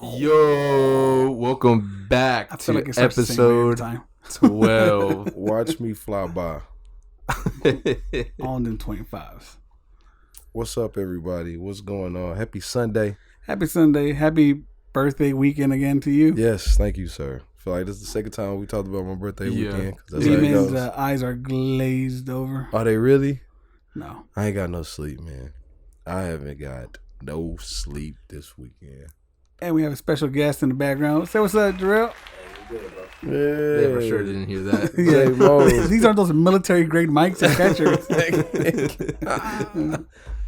Yo, welcome back to like it's episode 12. Watch me fly by. On them 25s. What's up, everybody? What's going on? Happy Sunday. Happy Sunday. Happy birthday weekend again to you. Yes, thank you, sir. I feel like this is the second time we talked about my birthday weekend. That's how it D-Man's goes. eyes are glazed over. Are they really? No. I ain't got no sleep, man. I haven't got no sleep this weekend. And we have a special guest in the background. Say what's up, Jarelz. Yeah. They for sure didn't hear that. These aren't those military grade mics and catchers.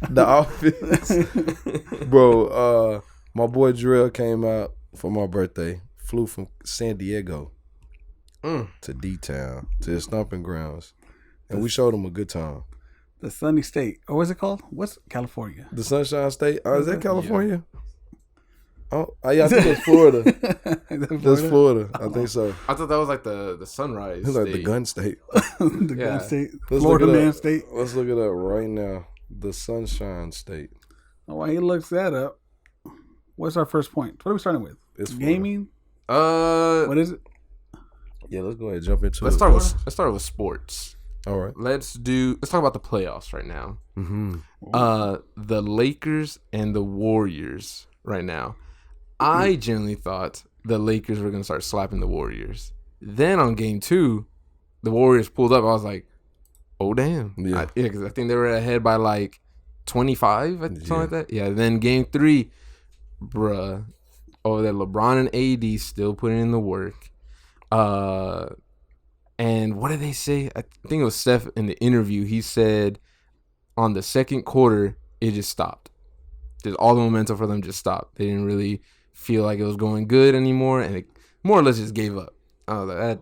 The office. Bro, my boy Jarelz came out for my birthday. Flew from San Diego to D-Town, to his stomping grounds. And we showed him a good time. The sunny state. Or what's it called? What's California? The Sunshine State. Is that California? Yeah. Oh, yeah, I think it's Florida. That's Florida. I think so. I thought that was like the sunrise. It's like the gun state. The gun state. Let's Florida man state. Let's look it up right now. The Sunshine State. Oh, while he looks that up, what's our first point? What are we starting with? It's gaming? What is it? Yeah, let's go ahead and jump into let's it. start with sports. All right. Let's talk about the playoffs right now. Mm-hmm. The Lakers and the Warriors right now. I generally thought the Lakers were going to start slapping the Warriors. Then on game 2, the Warriors pulled up. I was like, oh, damn. Yeah. Because I think they were ahead by like 25, something like that. Yeah, then game 3, bruh. Oh, that LeBron and AD still putting in the work. And what did they say? I think it was Steph in the interview. He said on the second quarter, it just stopped. Just all the momentum for them just stopped. They didn't really feel like it was going good anymore, and it more or less just gave up. I was like, that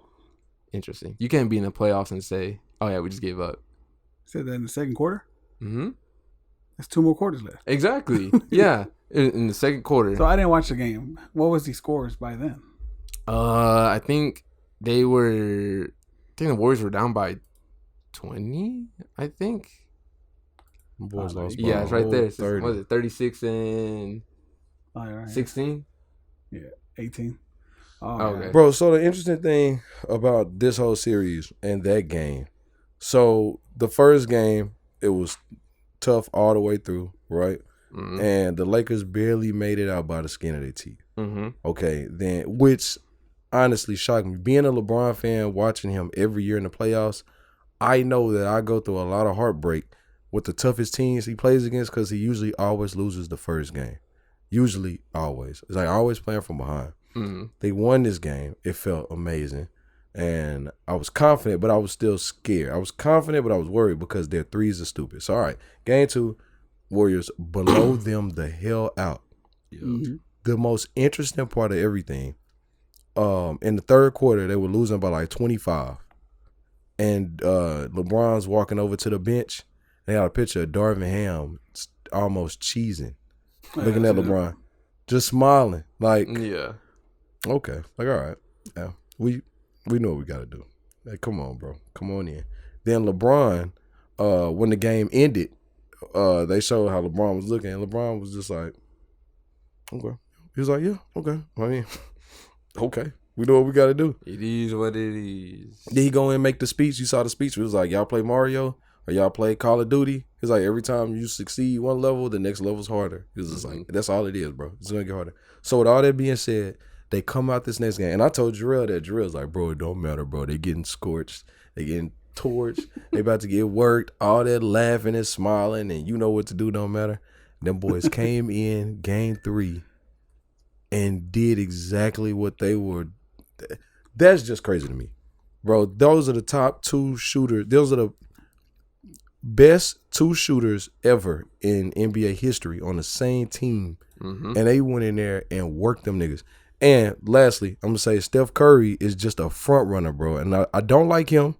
interesting. You can't be in the playoffs and say, oh, yeah, we just gave up. Said that in the second quarter? Mm-hmm. There's 2 more quarters left. Exactly. Yeah, in the second quarter. So I didn't watch the game. What was the scores by then? I think the Warriors were down by 20, I think. Boys lost yeah, it's right there. 30. What was it, 36 and 16? Yeah, 18. Oh, okay. yeah. Bro, so the interesting thing about this whole series and that game, so the first game, it was tough all the way through, right? Mm-hmm. And the Lakers barely made it out by the skin of their teeth. Mm-hmm. Okay, then, which honestly shocked me. Being a LeBron fan, watching him every year in the playoffs, I know that I go through a lot of heartbreak with the toughest teams he plays against because he usually always loses the first game. Usually, always. It's like always playing from behind. Mm-hmm. They won this game. It felt amazing. And I was confident, but I was still scared. I was confident, but I was worried because their threes are stupid. So, all right, game 2, Warriors blow them the hell out. Yeah. Mm-hmm. The most interesting part of everything, in the third quarter, they were losing by like 25. And LeBron's walking over to the bench. They got a picture of Darvin Ham almost cheesing, looking at LeBron, just smiling. Like, Yeah. okay, like, all right. Yeah, we know what we got to do. Hey, come on, bro. Come on in. Then LeBron, when the game ended, they showed how LeBron was looking, and LeBron was just like, okay. He was like, yeah, okay. I mean, okay. We know what we got to do. It is what it is. Then he go in and make the speech. You saw the speech. It was like, y'all play Mario or y'all play Call of Duty. It's like every time you succeed one level, the next level's harder. It's just like, that's all it is, bro. It's going to get harder. So with all that being said, they come out this next game. And I told Jarelz that. Jarel's like, bro, it don't matter, bro. They getting scorched. They getting torched. They about to get worked. All that laughing and smiling and you know what to do don't matter. Them boys came in game 3 and did exactly what they were. That's just crazy to me. Bro, those are the top 2 shooters. Those are the best 2 shooters ever in NBA history on the same team. Mm-hmm. And they went in there and worked them niggas. And lastly, I'm going to say Steph Curry is just a front runner, bro. And I don't like him.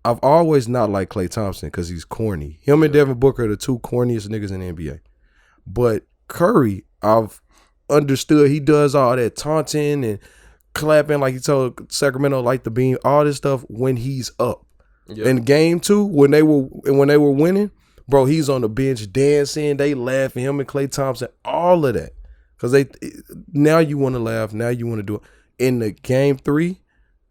I've always not liked Klay Thompson because he's corny. Him and Devin Booker are the 2 corniest niggas in the NBA. But Curry, I've understood he does all that taunting and clapping like he told Sacramento, like the beam, all this stuff when he's up. Yep. In game 2, when they were winning, bro, he's on the bench dancing, they laughing, him and Klay Thompson, all of that. Because now you want to laugh. Now you want to do it. In the game 3,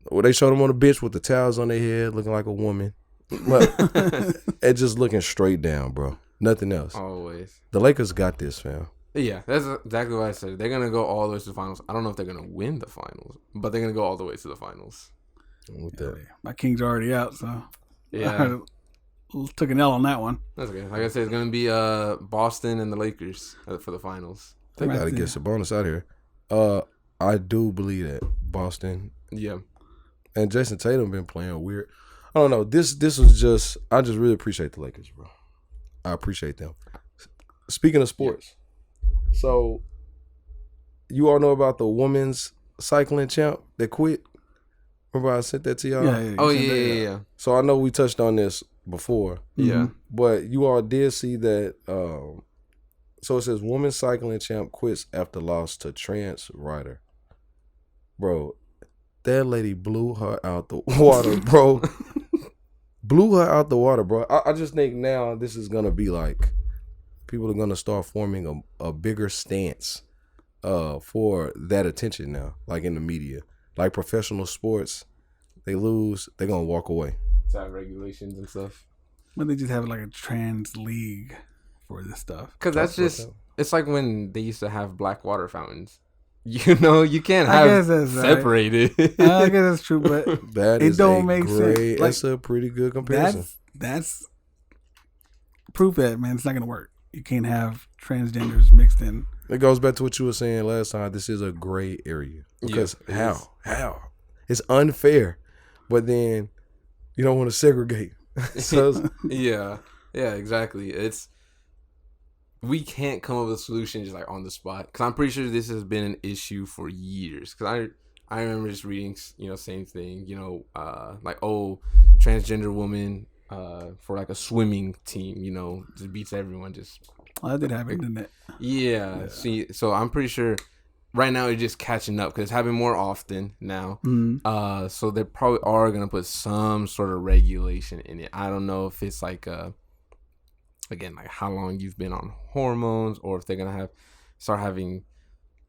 where they showed them on the bench with the towels on their head, looking like a woman. And just looking straight down, bro. Nothing else. Always. The Lakers got this, fam. Yeah, that's exactly what I said. They're going to go all the way to the finals. I don't know if they're going to win the finals, but they're going to go all the way to the finals. With that. My Kings are already out, so Yeah. took an L on that one. That's okay. Like I said, it's going to be Boston and the Lakers for the finals. They got to get Sabonis out here. I do believe that. Boston. Yeah. And Jason Tatum been playing weird. I don't know. This was just, I just really appreciate the Lakers, bro. I appreciate them. Speaking of sports, so you all know about the women's cycling champ that quit? Remember I sent that to y'all? Yeah. So I know we touched on this before. Yeah. But you all did see that, so it says women's cycling champ quits after loss to trans rider. Bro, that lady blew her out the water, bro. Blew her out the water, bro. I just think now this is going to be like, people are going to start forming a bigger stance for that attention now, like in the media. Like professional sports, they lose, they're going to walk away. To have regulations and stuff. But they just have like a trans league for this stuff. Because that's just, it's like when they used to have black water fountains. You know, you can't have separated. Right. I guess that's true, but it don't make sense. Like, that's a pretty good comparison. That's proof that, man, it's not going to work. You can't have transgenders mixed in. It goes back to what you were saying last time. This is a gray area. Because how? It's unfair. But then you don't want to segregate. So yeah, exactly. We can't come up with a solution just like on the spot, because I'm pretty sure this has been an issue for years. Because I remember just reading, same thing, like, transgender woman for like a swimming team, just beats everyone. That did happen, didn't it? Yeah. See, so I'm pretty sure right now it's just catching up because it's happening more often now. Mm-hmm. So they probably are gonna put some sort of regulation in it. I don't know if it's like again, like how long you've been on hormones, or if they're gonna start having,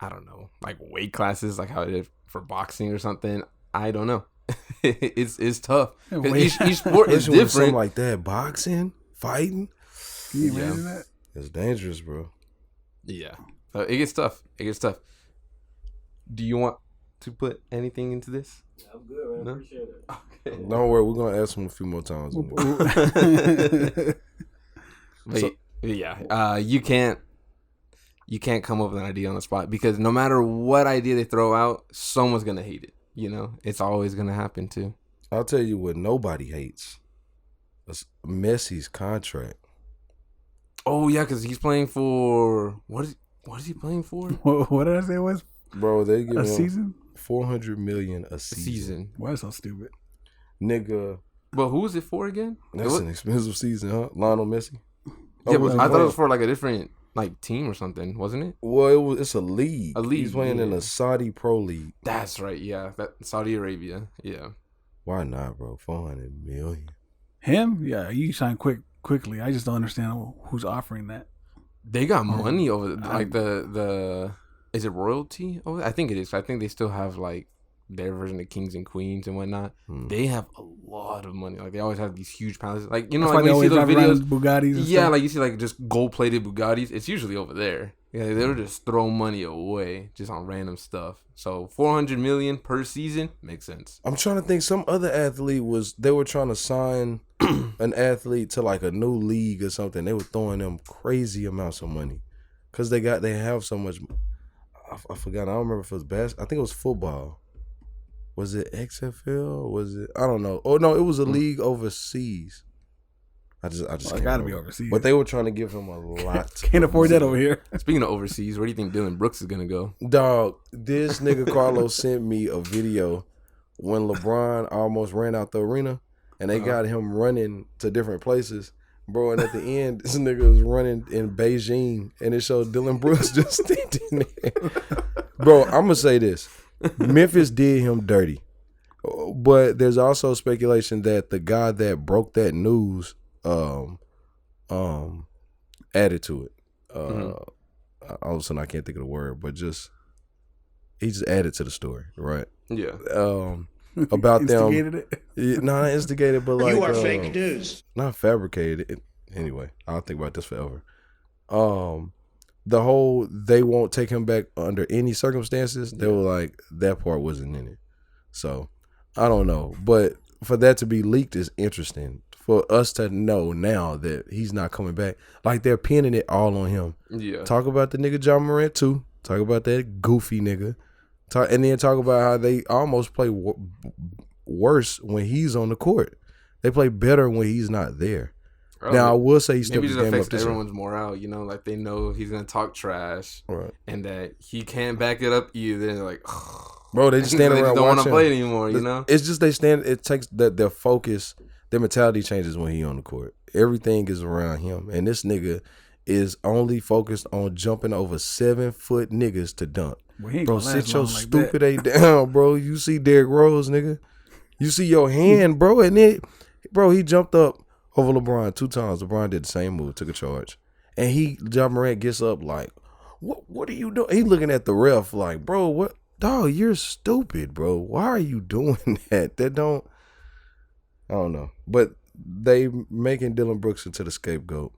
I don't know, like weight classes, like how it is for boxing or something. I don't know. It's tough. Each sport is different. Something like that, boxing, fighting. Can you imagine that? It's dangerous, bro. Yeah, it gets tough. Do you want to put anything into this? I'm good, man. No? Appreciate it. Okay. Don't worry, we're gonna ask him a few more times. But you can't come up with an idea on the spot, because no matter what idea they throw out, someone's gonna hate it. It's always gonna happen too. I'll tell you what nobody hates. It's Messi's contract. Oh yeah, because he's playing for what is he playing for? What did I say it was? Bro, they give a him season? $400 million a season. Why is so stupid? Nigga. But who is it for again? That's an expensive season, huh? Lionel Messi. Yeah, but I thought it was for like a different like team or something, wasn't it? Well, it's a league. He's playing in a Saudi Pro League. That's right. Yeah, Saudi Arabia. Yeah. Why not, bro? $400 million. Him? Yeah, you sign quickly. I just don't understand who's offering that. They got money over like the is it royalty? Oh, I think it is. I think they still have like their version of kings and queens and whatnot. They have a lot of money. Like they always have these huge palaces. Like like when you see those videos, Bugattis. And stuff. Like you see like just gold plated Bugattis. It's usually over there. Yeah, they'll just throw money away just on random stuff. So $400 million per season makes sense. I'm trying to think. Some other athlete they were trying to sign an athlete to like a new league or something. They were throwing them crazy amounts of money because they have so much. I forgot. I don't remember if it was basketball. I think it was football. Was it XFL? Was it? I don't know. Oh no, it was a league overseas. I just it gotta be overseas. But they were trying to give him a lot. Can't afford that over here. Speaking of overseas, where do you think Dylan Brooks is gonna go? Dog, this nigga Carlos sent me a video when LeBron almost ran out the arena, and they got him running to different places. Bro, and at the end, this nigga was running in Beijing, and it showed Dylan Brooks just standing there. Bro, I'm going to say this. Memphis did him dirty. But there's also speculation that the guy that broke that news added to it. all of a sudden I can't think of the word, but he just added to the story, right? Yeah. About them. Instigated it? Not instigated, but like You are fake news. Not fabricated. Anyway, I'll think about this forever. The whole they won't take him back under any circumstances. They were like that part wasn't in it. So I don't know, but for that to be leaked is interesting. For us to know now that he's not coming back, like they're pinning it all on him. Yeah. Talk about the nigga John Morant too. Talk about that goofy nigga. And then talk about how they almost play worse when he's on the court. They play better when he's not there. Now I will say he stepped his game up. Everyone's morale, you know, like they know he's gonna talk trash, right? And that he can't back it up either. And they're like, bro, they just stand they around. Just don't want to watching. play anymore, you know. It's just they stand. It takes their focus, their mentality changes when he on the court. Everything is around him, and this nigga is only focused on jumping over 7-foot niggas to dunk. Well, bro, sit your stupid A down, bro. You see Derrick Rose, nigga. You see your hand, bro, and he jumped up over LeBron 2 times. LeBron did the same move, took a charge. And John Morant gets up like, what are you doing? He looking at the ref like, bro, what? Dog, you're stupid, bro. Why are you doing that? I don't know. But they making Dylan Brooks into the scapegoat.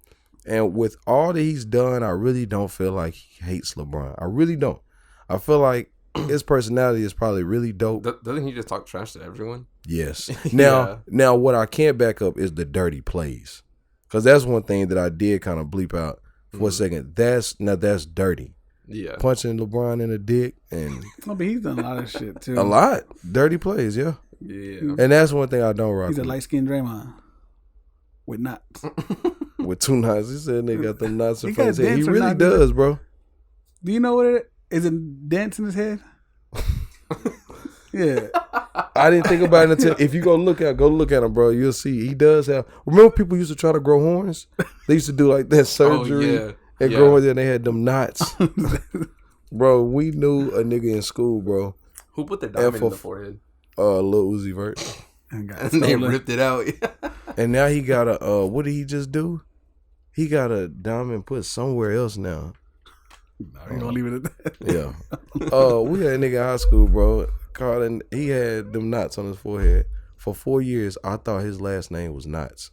And with all that he's done, I really don't feel like he hates LeBron. I really don't. I feel like his personality is probably really dope. Doesn't he just talk trash to everyone? Yes. Now what I can't back up is the dirty plays. Because that's one thing that I did kind of bleep out for a second. That's dirty. Yeah. Punching LeBron in the dick and No, but he's done a lot of shit too. A lot. Dirty plays, yeah. Yeah. And that's one thing I don't rock He's a with. light-skinned Draymond with knots. With 2 knots. He said they got the knots in He front of got his head. He dents or really not, does, bro. Do you know what it is? It dents in his head? Yeah. I didn't think about it until if you go look at him, bro. You'll see he does have. Remember, people used to try to grow horns. They used to do like that surgery and grow horns, and they had them knots. Bro, we knew a nigga in school, bro. Who put the diamond in the forehead? Lil Uzi Vert. And they ripped it out. And now he got a. What did he just do? He got a diamond put somewhere else now. No, you gonna leave it at that. Yeah. We had a nigga in high school, bro. He had them knots on his forehead. For 4 years, I thought his last name was Knots.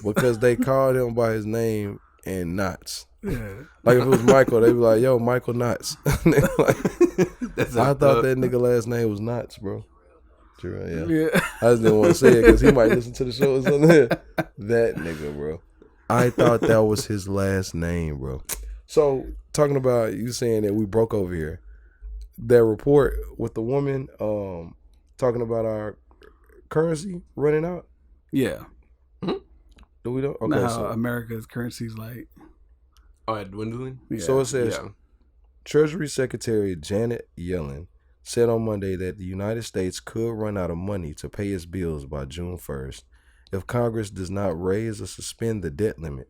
Because they called him by his name and Knots. Yeah. Like if it was Michael, they'd be like, yo, Michael Knots. I thought that nigga last name was Knots, bro. Yeah. I just didn't want to say it because he might listen to the show or something. That nigga, bro. I thought that was his last name, bro. So, talking about you saying that we broke over here. That report with the woman talking about our currency running out. Yeah. Do we know? Okay, so America's currency's like dwindling. Yeah. So it says Treasury Secretary Janet Yellen said on Monday that the United States could run out of money to pay its bills by June 1st if Congress does not raise or suspend the debt limit,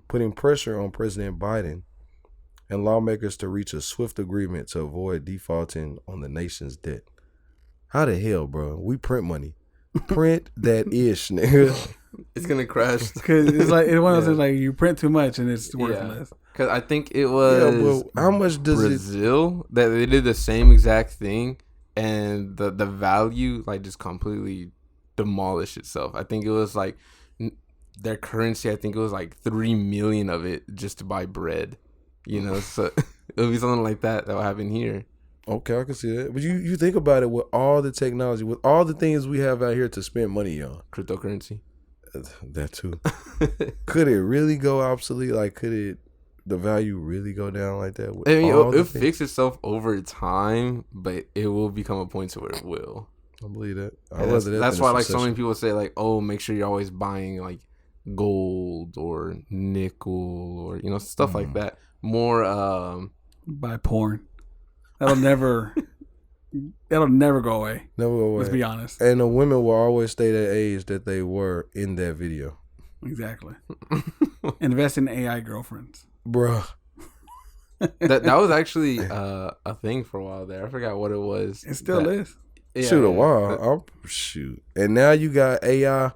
putting pressure on President Biden and lawmakers to reach a swift agreement to avoid defaulting on the nation's debt. How the hell, bro? We print money. Print that ish, nigga. It's gonna crash. Because it's like one of those things like you print too much and it's worthless. Because I think it was how much does Brazil that they did the same exact thing and the value like just completely demolished itself. I think it was like their currency. I think it was like 3 million of it just to buy bread. You know, so it'll be something like that will happen here. Okay, I can see that. But you think about it with all the technology, with all the things we have out here to spend money on. Cryptocurrency. That too. Could it really go obsolete? Like, could the value really go down like that? I mean, it'll fix itself over time, but it will become a point to where it will. I believe that. That's why, like, so many people say, like, oh, make sure you're always buying, like, gold or nickel or, you know, stuff like that. More, buy porn. That'll never go away. Never go away. Let's be honest. And the women will always stay that age that they were in that video. Exactly. Invest in AI girlfriends. Bruh. that was actually a thing for a while there. I forgot what it was. It still is. Yeah, shoot, a while. Shoot. And now you got AI.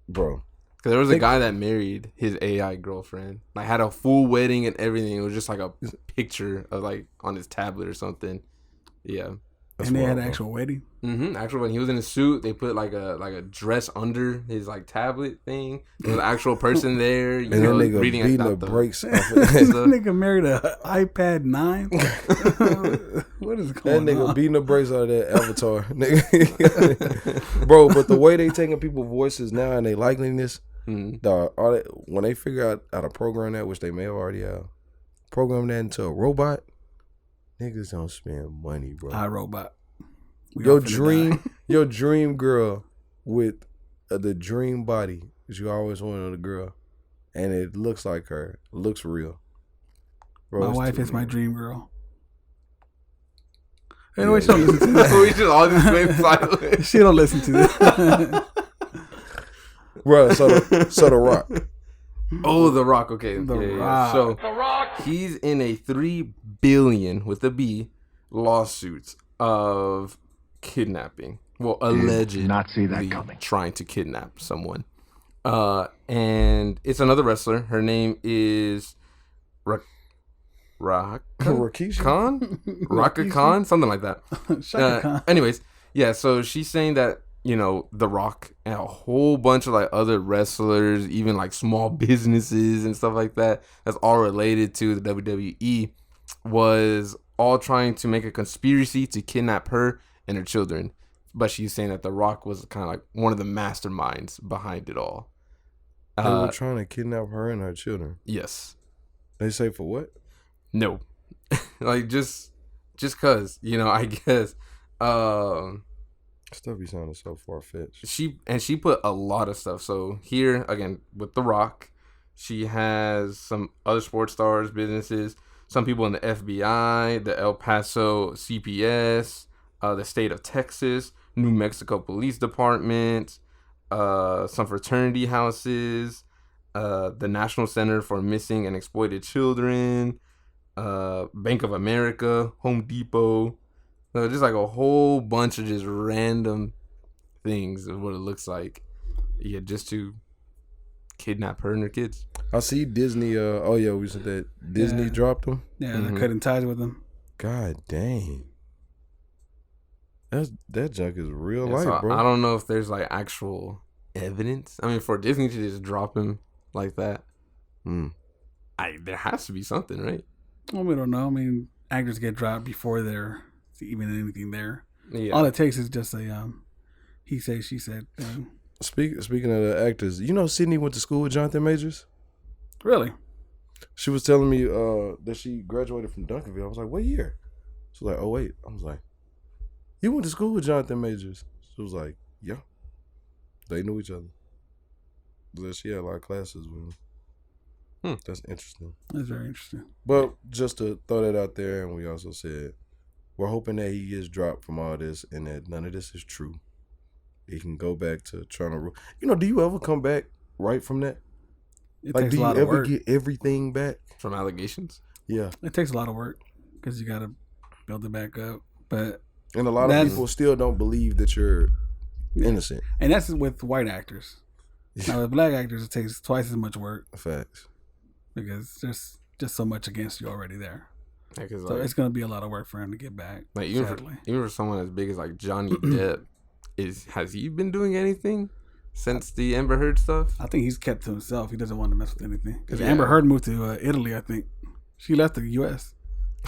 Bro. Because there was a guy that married his AI girlfriend. Like, had a full wedding and everything. It was just like a picture of, like, on his tablet or something. Yeah. And they had an actual wedding? Mm-hmm. Actual wedding. He was in a suit. They put, like a dress under his, like, tablet thing. There was an actual person there. You know, nigga reading beating the brakes off of it. This nigga married an iPad 9? What is going on? That nigga beating the brakes out of that Avatar. Nigga. Bro, but the way they taking people's voices now and they likeliness, dog, when they figure out how to program that, which they may have already program that into a robot, niggas don't spend money, bro. iRobot. Your dream girl with the dream body that you always wanted a girl, and it looks like her, looks real. Bro, my wife is my dream girl. Anyway, she don't listen to this. We just all just went silent. She don't listen to this. Bro, so the Rock. Oh, The Rock. Okay. The yeah. Rock. So The Rock. He's in a $3 billion with a B lawsuits of kidnapping. Well, allegedly not see that coming. Trying to kidnap someone. And it's another wrestler. Her name is Rikishi? Khan? Raka Khan? Something like that. Shaka Khan. Anyways, yeah, so she's saying that, you know, The Rock and a whole bunch of like other wrestlers, even like small businesses and stuff like that, that's all related to the WWE, was all trying to make a conspiracy to kidnap her and her children. But she's saying that The Rock was kind of like one of the masterminds behind it all. They were trying to kidnap her and her children. Yes. They say for what? No. Like just cause, you know, I guess Stuff be sounding so far-fetched. She put a lot of stuff. So here again with The Rock, she has some other sports stars, businesses, some people in the FBI, the El Paso CPS, the state of Texas, New Mexico Police Department, some fraternity houses, the National Center for Missing and Exploited Children, Bank of America, Home Depot. So just like a whole bunch of just random things is what it looks like. Yeah, just to kidnap her and her kids. I see Disney. We said that Disney dropped them. Yeah, they're cutting ties with them. God dang. That junk is real Yeah, life, so bro. I don't know if there's like actual evidence. I mean, for Disney to just drop him like that, there has to be something, right? Well, we don't know. I mean, actors get dropped before they're even anything there. Yeah. All it takes is just a he said, she said thing. Speaking of the actors, you know Sydney went to school with Jonathan Majors? Really? She was telling me that she graduated from Duncanville. I was like, what year? She was like, oh, wait. I was like, you went to school with Jonathan Majors? She was like, yeah. They knew each other. That she had a lot of classes with him. That's interesting. That's very interesting. But just to throw that out there, and we also said, we're hoping that he gets dropped from all this and that none of this is true. He can go back to trying to... You know, do you ever come back right from that? It Like, takes do a you lot of ever work. get everything back? From allegations. Yeah. It takes a lot of work because you got to build it back up. But And a lot of people still don't believe that you're innocent. and that's with white actors. Now with black actors, it takes twice as much work Facts. because there's just so much against you already there. Yeah, So it's going to be a lot of work for him to get back. like even for someone as big as like Johnny Depp, has he been doing anything since the Amber Heard stuff? I think he's kept to himself. He doesn't want to mess with anything. Because Yeah. Amber Heard moved to Italy, I think. She left the U.S.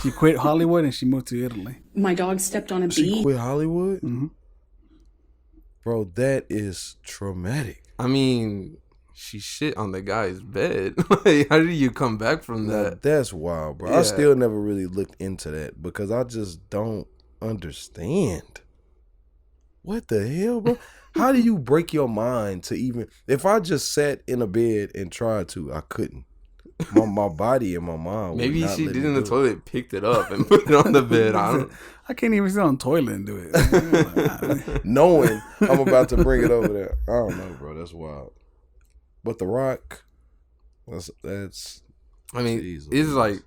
She quit Hollywood and she moved to Italy. My dog stepped on a She bee. quit Hollywood? Mm-hmm. Bro, that is traumatic. I mean, she shit on the guy's bed. Like, how do you come back from Now, that? that's wild, bro. Yeah. I still never really looked into that because I just don't understand. What the hell, bro? How do you break your mind to even... If I just sat in a bed and tried to, I couldn't. My body and my mind would Maybe not she let did me in the do it. toilet, picked it up, and put it on the bed. I can't even sit on the toilet and do it. Knowing I'm about to bring it over there. I don't know, bro. That's wild. But The Rock, that's I mean, Jesus. it's like,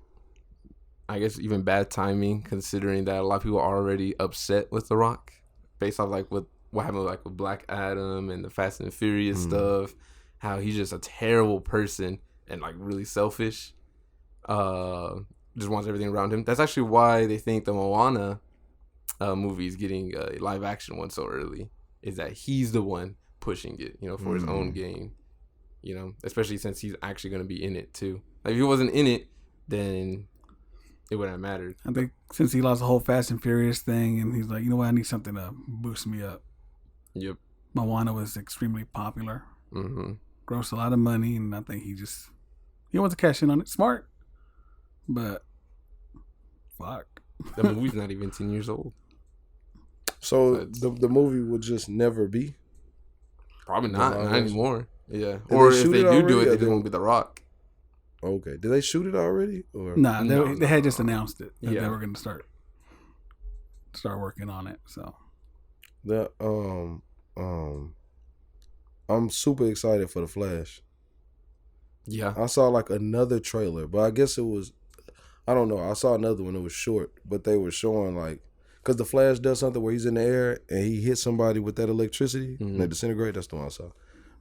I guess even bad timing considering that a lot of people are already upset with The Rock based off like what happened like with Black Adam and the Fast and Furious stuff. how he's just a terrible person and like really selfish. Just wants everything around him. That's actually why they think the Moana movie is getting a live action one so early. Is that he's the one pushing it, for his own gain. Especially since he's actually going to be in it too. Like if he wasn't in it, then it wouldn't have mattered. I think since he lost the whole Fast and Furious thing, and he's like, you know what, I need something to boost me up. Yep. Moana was extremely popular. Mm-hmm. Grossed a lot of money, and I think he wants to cash in on it. Smart. But fuck. The movie's not even 10 years old. So the movie would just never be? Probably not anymore. Yeah. Did Or they if shoot they it do already, it, they won't be The Rock. Okay. Did they shoot it already? Or? Nah, No. they had just announced it. That Yeah. they were going to start working on it. So I'm super excited for The Flash. Yeah. I saw like another trailer, but I guess it was, I don't know. I saw another one. It was short, but they were showing like, because The Flash does something where he's in the air and he hits somebody with that electricity and they disintegrate. That's the one I saw.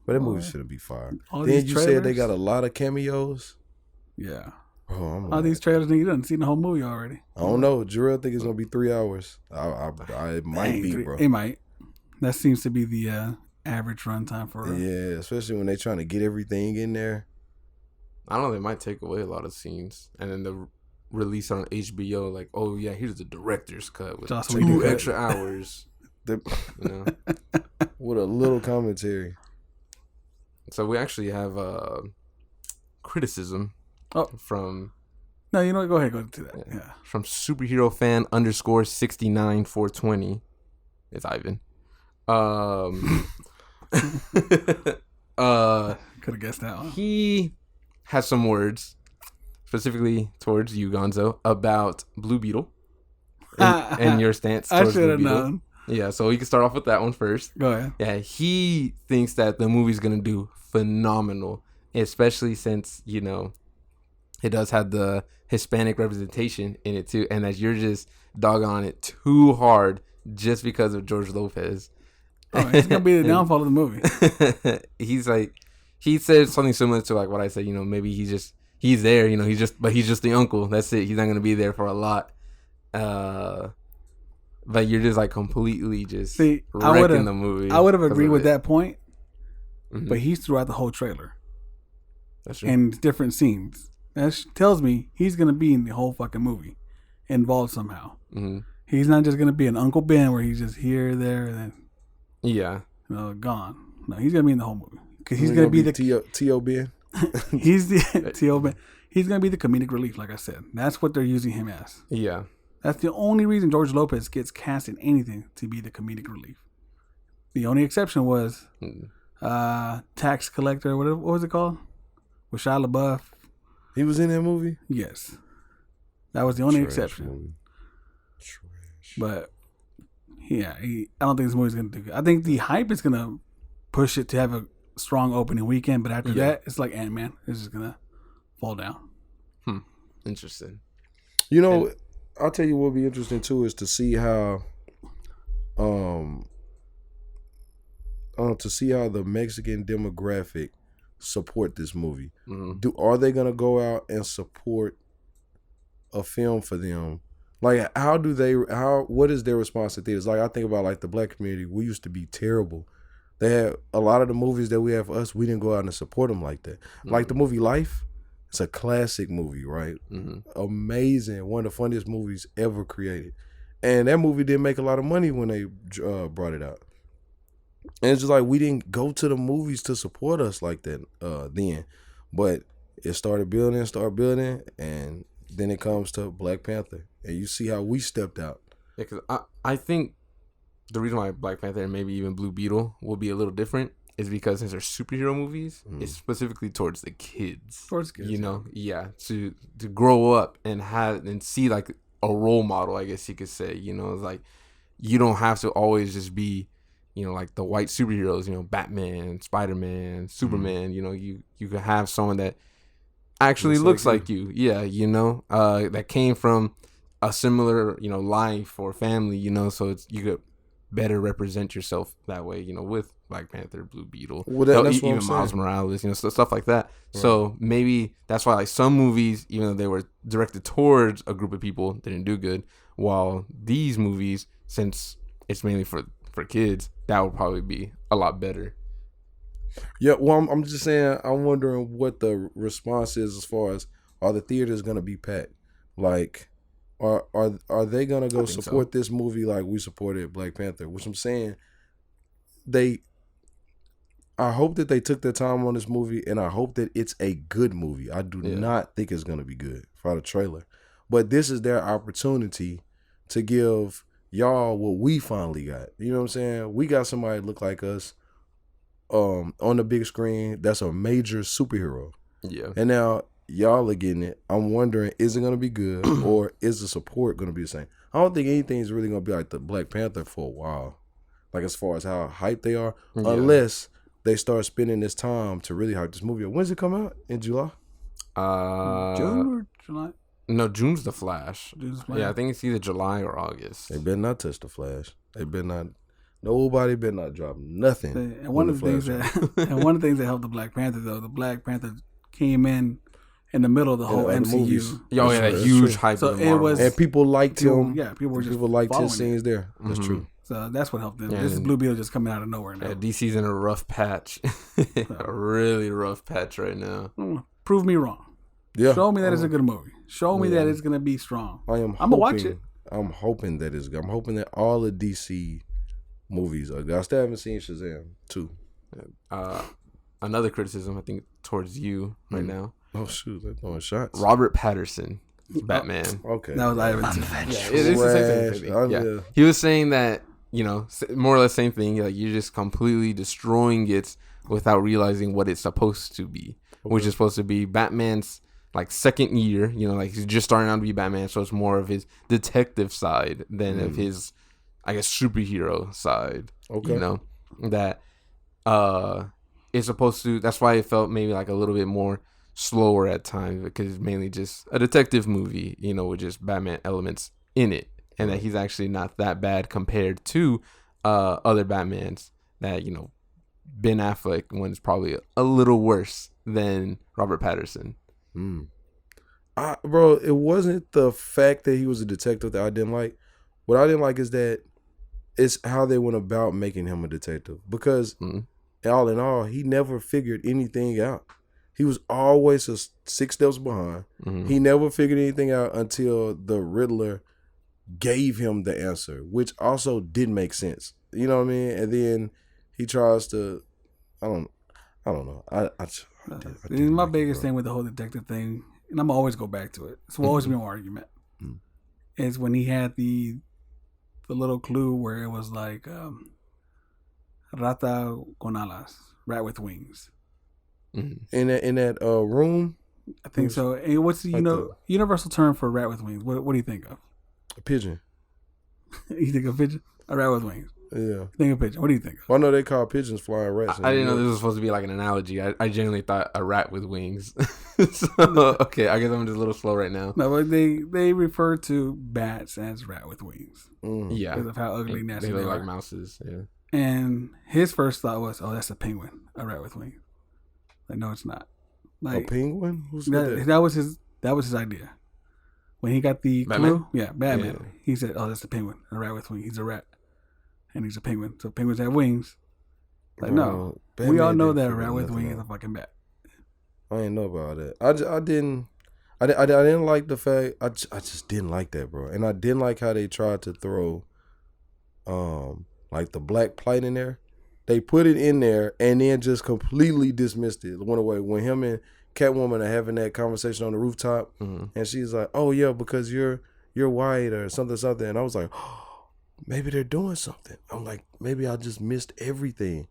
But that movie shouldn't be fire. all Then these you said they trailers? got a lot of cameos. yeah, Oh, I'm all like, these trailers, nigga, you done seen the whole movie already. I don't know. Jarrell think it's gonna be 3 hours. It might Dang, be, bro. It might. That seems to be the average runtime for. Yeah, especially when they trying to get everything in there. I don't know. They might take away a lot of scenes. And then the release on HBO, like, oh, yeah, here's the director's cut with Joss 2 Whedon. extra hours. The- You know? with a little commentary. So we actually have criticism from No, you know what? Go ahead, go to that. Yeah. from superhero fan _69420. It's Ivan. Could have guessed that one. He has some words specifically towards you, Gonzo, about Blue Beetle and your stance I towards should Blue have Beetle. known. Yeah, so we can start off with that one first. Go ahead. Yeah, he thinks that the movie's gonna do phenomenal, especially since it does have the Hispanic representation in it too, and that you're just dogging on it too hard just because of George Lopez. Oh, it's gonna be the downfall of the movie. He's like, he said something similar to like what I said. Maybe he's there. But he's just the uncle. That's it. He's not gonna be there for a lot. But you're just like completely just wrecking the movie. I would have 'cause agreed of with it. that point, Mhm. but he's throughout the whole trailer That's true. and different scenes. That tells me he's gonna be in the whole fucking movie, involved somehow. Mm-hmm. He's not just gonna be an Uncle Ben where he's just here, there, and then Yeah. gone. No, he's gonna be in the whole movie because he's gonna be the T.O.B. he's the T.O. Ben. He's gonna be the comedic relief, like I said. That's what they're using him as. Yeah. That's the only reason George Lopez gets cast in anything, to be the comedic relief. The only exception was Tax Collector. What was it called? With Shia LaBeouf. He was in that movie? Yes, that was the only Trash exception. movie. Trash. But yeah, I don't think this movie's gonna do good. I think the hype is gonna push it to have a strong opening weekend, but after that, it's like Ant-Man. It's just gonna fall down. Interesting. I'll tell you what would be interesting too is to see how the Mexican demographic support this movie. Mm-hmm. Are they gonna go out and support a film for them? Like, what is their response to theaters? Like, I think about like the black community. We used to be terrible. They had a lot of the movies that we have for us. We didn't go out and support them like that. Mm-hmm. Like the movie Life. It's a classic movie, right? Mm-hmm. Amazing. One of the funniest movies ever created. And that movie didn't make a lot of money when they brought it out. And it's just like we didn't go to the movies to support us like that then. But it started building, and then it comes to Black Panther. And you see how we stepped out. Yeah, because I think the reason why Black Panther and maybe even Blue Beetle will be a little different is because since they're superhero movies, it's specifically towards the kids. Towards kids, to grow up and see like a role model, I guess you could say. It's like you don't have to always just be, like the white superheroes. Batman, Spider-Man, Superman. You can have someone that actually looks like you. Yeah, that came from a similar life or family. So you could better represent yourself that way. With Black Panther, Blue Beetle, Well, that's what even I'm Miles saying. Morales, stuff like that. Right. So maybe that's why like some movies, even though they were directed towards a group of people, didn't do good. While these movies, since it's mainly for kids, that would probably be a lot better. Yeah, well, I'm just saying, I'm wondering what the response is as far as, are the theaters going to be packed? Like, are they going to go support this movie like we supported Black Panther? Which I'm saying, I hope that they took their time on this movie, and I hope that it's a good movie. I do not think it's going to be good for the trailer. But this is their opportunity to give y'all what we finally got. You know what I'm saying? We got somebody that look like us on the big screen that's a major superhero. Yeah. And now y'all are getting it. I'm wondering, is it going to be good or is the support going to be the same? I don't think anything's really going to be like the Black Panther for a while. Like as far as how hyped they are, unless they start spending this time to really hype this movie. When's it come out? In July? June or July? No, June's The Flash. Yeah, I think it's either July or August. They better not touch The Flash. They better not. Nobody better not drop nothing. And one of the things that helped the Black Panther, though, the Black Panther came in the middle of the whole MCU. Oh yeah, that huge hype. So it was, and people liked him. Yeah, people liked his scenes there. That's true. So that's what helped them. Yeah, this is Blue Beetle just coming out of nowhere now. Yeah, DC's in a rough patch, a really rough patch right now. Prove me wrong. Yeah, show me that it's a good movie. Show me that it's gonna be strong. I'm gonna watch it. I'm hoping that it's good. I'm hoping that all the DC movies are good. I still haven't seen Shazam 2. Another criticism, I think, towards you right now. Oh shoot, they're throwing shots. Robert Pattinson, Batman. Okay, that was Ivan. It's the same thing. Yeah. He was saying that, more or less same thing. Like, you're just completely destroying it without realizing what it's supposed to be, which is supposed to be Batman's like second year. Like he's just starting out to be Batman, so it's more of his detective side than of his, I guess, superhero side. Okay, that it's supposed to. That's why it felt maybe like a little bit more slower at times, because it's mainly just a detective movie, with just Batman elements in it, and that he's actually not that bad compared to other Batmans that Ben Affleck one's probably a little worse than Robert Pattinson. Bro, it wasn't the fact that he was a detective that I didn't like. What I didn't like is that it's how they went about making him a detective, because all in all, he never figured anything out. He was always 6 steps behind. He never figured anything out until the Riddler gave him the answer, which also didn't make sense. You know what I mean? And then he tries to, I don't know. My biggest thing with the whole detective thing, and I'm always go back to it. It's always been my argument. Is when he had the little clue where it was like rata con alas, rat with wings. In that room, I think so. And what's the universal term for rat with wings? What do you think of? A pigeon. You think of pigeon? A rat with wings. Yeah. Think of pigeon. What do you think of? Well, I know they call pigeons flying rats. I didn't know this was supposed to be like an analogy. I genuinely thought a rat with wings. So, okay, I guess I'm just a little slow right now. No, but they refer to bats as rat with wings. Yeah. Because of how ugly and nasty they they look are. like mouses. Yeah. And his first thought was, "Oh, that's a penguin, a rat with wings." Like, no, it's not. Like, a penguin? Who's that was his idea. When he got the clue, Batman. Yeah. He said, "Oh, that's a penguin, a rat with wings. He's a rat, and he's a penguin. So penguins have wings." Like, no, we all know that a rat with wings is a fucking bat. I didn't know about that. I didn't like the fact. I just didn't like that, bro. And I didn't like how they tried to throw, like the black plight in there. They put it in there and then just completely dismissed it. Went away. When him and Catwoman are having that conversation on the rooftop, and she's like, "Oh yeah, because you're white or something." And I was like, oh, maybe they're doing something. I'm like, maybe I just missed everything.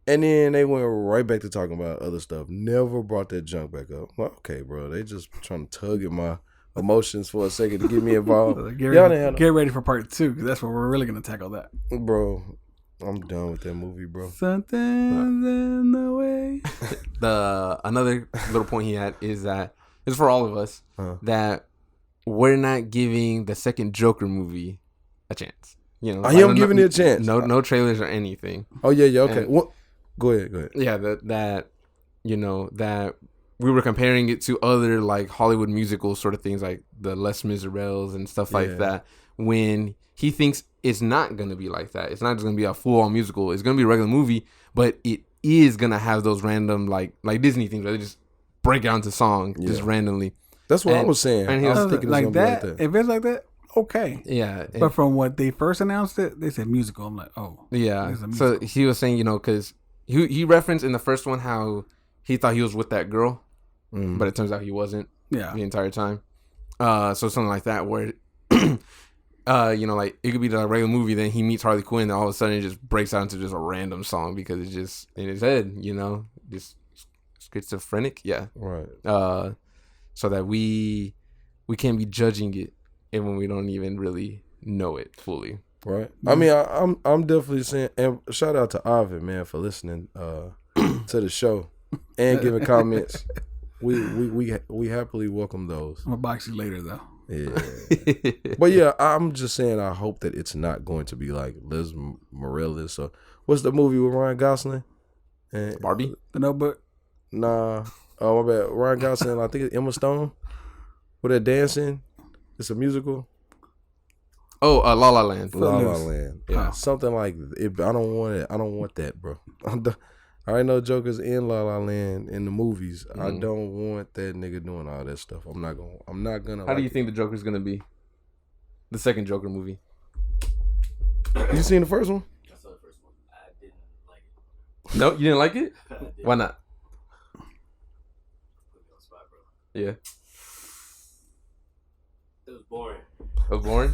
And then they went right back to talking about other stuff. Never brought that junk back up. Well, okay, bro. They just trying to tug at my emotions for a second to get me involved. Get ready for part 2, because that's where we're really gonna tackle that, bro. I'm done with that movie, bro. Something's in the way. Another little point he had is that it's for all of us that we're not giving the second Joker movie a chance. You know, I am giving it a chance. No trailers or anything. Oh yeah. Okay. And, What? Go ahead. Yeah, that we were comparing it to other like Hollywood musical sort of things, like the Les Miserables and stuff like that. When he thinks it's not gonna be like that, it's not just gonna be a full-on musical. It's gonna be a regular movie, but it is gonna have those random like Disney things where they just break out into song just randomly. That's what I was saying. And I was thinking like that. If it's like that, okay. Yeah. But from what they first announced it, they said musical. I'm like, oh. Yeah. So he was saying, because he referenced in the first one how he thought he was with that girl, but it turns out he wasn't. Yeah. The entire time. So something like that where, like it could be the regular movie. Then he meets Harley Quinn, and all of a sudden it just breaks out into just a random song because it's just in his head. Just schizophrenic. Yeah. Right. So that we can't be judging it, and when we don't even really know it fully. Right. I mean, I'm definitely saying, and shout out to Ovid, man, for listening to the show and giving comments. We happily welcome those. I'm gonna box you later though. Yeah. But yeah, I'm just saying I hope that it's not going to be like Liz Morales or what's the movie with Ryan Gosling? And Barbie? The Notebook? Nah. Oh my bad. Ryan Gosling, I think it's Emma Stone. With that dancing. It's a musical. Oh, La La Land. La La Land. Yeah. Something like it. I don't want it. I don't want that, bro. I already know Joker's in La La Land in the movies. I don't want that nigga doing all that stuff. I'm not gonna. How do you think the Joker's gonna be? The second Joker movie. You seen the first one? I saw the first one. I didn't like it. No, you didn't like it? Why not? Put me on spot, bro. Yeah. It was boring. It was boring?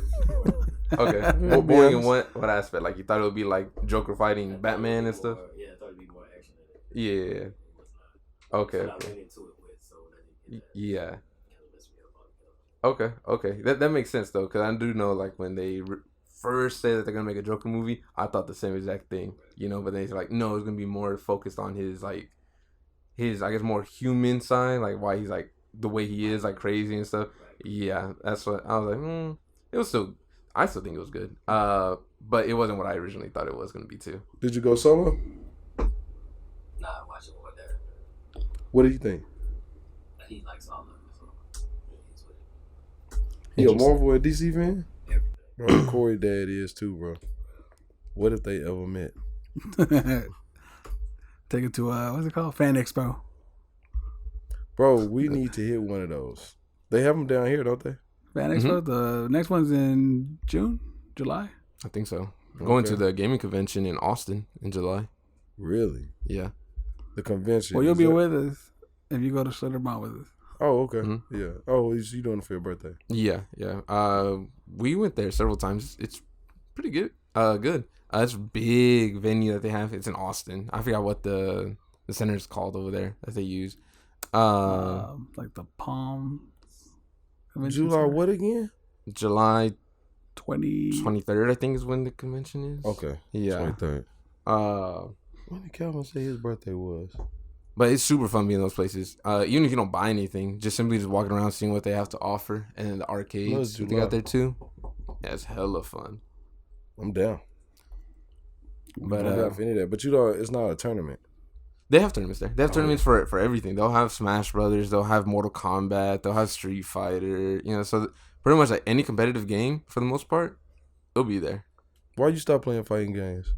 Okay. Well, boring in what aspect? Like you thought it would be like Joker fighting Batman and stuff? Yeah, I thought it'd be more action in it. Yeah. It was not. Okay. So I went into it with, so that didn't get that. Yeah. Kind of messed me up. Okay. That makes sense though, because I do know like when they first say that they're gonna make a Joker movie, I thought the same exact thing, but then it's like no, it's gonna be more focused on his I guess more human side, like why he's like the way he is, like crazy and stuff. Right. Yeah, that's what I was like. It was still, I still think it was good. But it wasn't what I originally thought it was gonna be too. Did you go solo? Nah, I watched it with that. What do you think? He likes all of it, so he's with it. He a Marvel or DC fan? Everything. Bro, Corey dad is too, bro. What if they ever met? Take it to what's it called? Fan Expo. Bro, we need to hit one of those. They have them down here, don't they? Fan Expo. The next one's in June, July. I think so. Going to the gaming convention in Austin in July. Really? Yeah. The convention. Well, you'll be with us if you go to Schlitterbahn with us. Oh, okay. Mm-hmm. Yeah. Oh, you doing it for your birthday? Yeah. We went there several times. It's pretty good. Good. It's a big venue that they have. It's in Austin. I forgot what the center is called over there that they use. Like the Palm. July what again? July 23rd, 23rd, I think is when the convention is. Okay. Yeah. 23rd. When did Calvin say his birthday was? But it's super fun being in those places. Even if you don't buy anything, just simply just walking around seeing what they have to offer, and then the arcades they got there too. Yeah, it's hella fun. I'm down. But I don't have any of that. But it's not a tournament. They have tournaments there. They have tournaments for everything. They'll have Smash Brothers. They'll have Mortal Kombat. They'll have Street Fighter. So pretty much like any competitive game for the most part, they'll be there. Why you stop playing fighting games?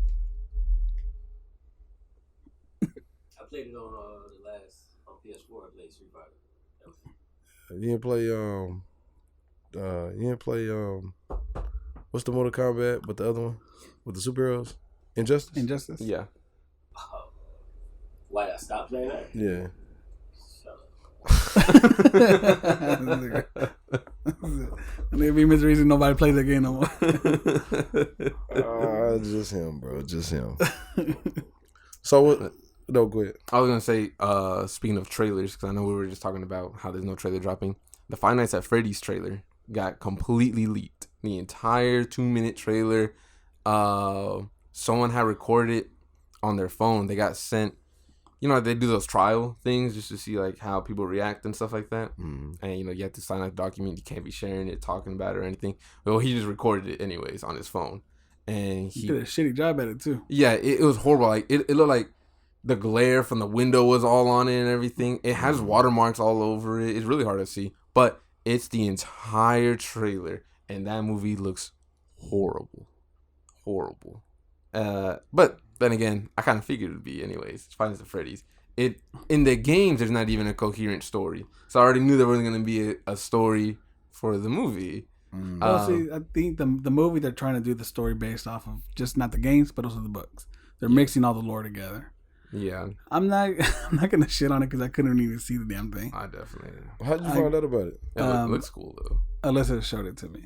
I played it on the last on PS4. I played Street Fighter. You didn't play what's the Mortal Kombat but the other one with the superheroes? Injustice? Yeah. Why did I stop playing that? Yeah. Maybe the reason nobody plays that game no more. Just him, bro. Just him. So what? No, go ahead. I was gonna say, speaking of trailers, because I know we were just talking about how there's no trailer dropping. The Five Nights at Freddy's trailer got completely leaked. The entire 2-minute trailer. Someone had recorded it on their phone. They got sent. They do those trial things just to see like how people react and stuff like that. And you have to sign a document. You can't be sharing it, talking about it or anything. Well, he just recorded it anyways on his phone, and he did a shitty job at it too. Yeah, it was horrible. Like it looked like the glare from the window was all on it and everything. It has watermarks all over it. It's really hard to see, but it's the entire trailer, and that movie looks horrible. But then again, I kind of figured it would be anyways. It's Five Nights at Freddy's. It in the games, there's not even a coherent story, so I already knew there wasn't going to be a story for the movie. Well, see, I think the movie they're trying to do the story based off of just not the games, but also the books. They're mixing all the lore together. Yeah, I'm not gonna shit on it because I couldn't even see the damn thing. I definitely. How'd you find out about it? It looks cool though. Alyssa showed it to me.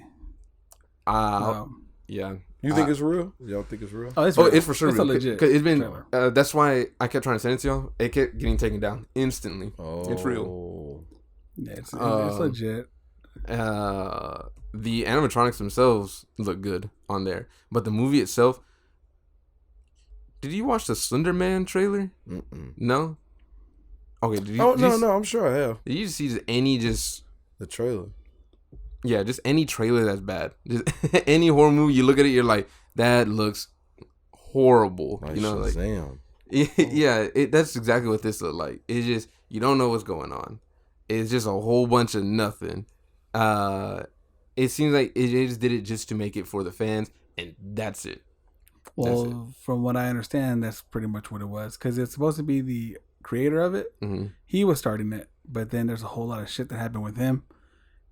Yeah. You think it's real? Y'all think it's real? Oh, it's real. It's for sure It's real. a legit. Cause it's been. trailer. That's why I kept trying to send it to y'all. It kept getting taken down instantly. Oh, It's real. Yeah, it's legit. The animatronics themselves look good on there, but the movie itself. Did you watch the Slender Man trailer? Mm-mm. No. Okay. Did you, No. I'm sure I have Did you see any the trailer. Yeah, just any trailer that's bad. Just any horror movie, you look at it, you're like, that looks horrible. Like you know, Shazam. yeah, that's exactly what this looked like. It's just you don't know what's going on. It's just a whole bunch of nothing. It seems like they just did it just to make it for the fans, and that's it. Well, from what I understand, that's pretty much what it was. Because it's supposed to be the creator of it. Mm-hmm. He was starting it, but then there's a whole lot of shit that happened with him.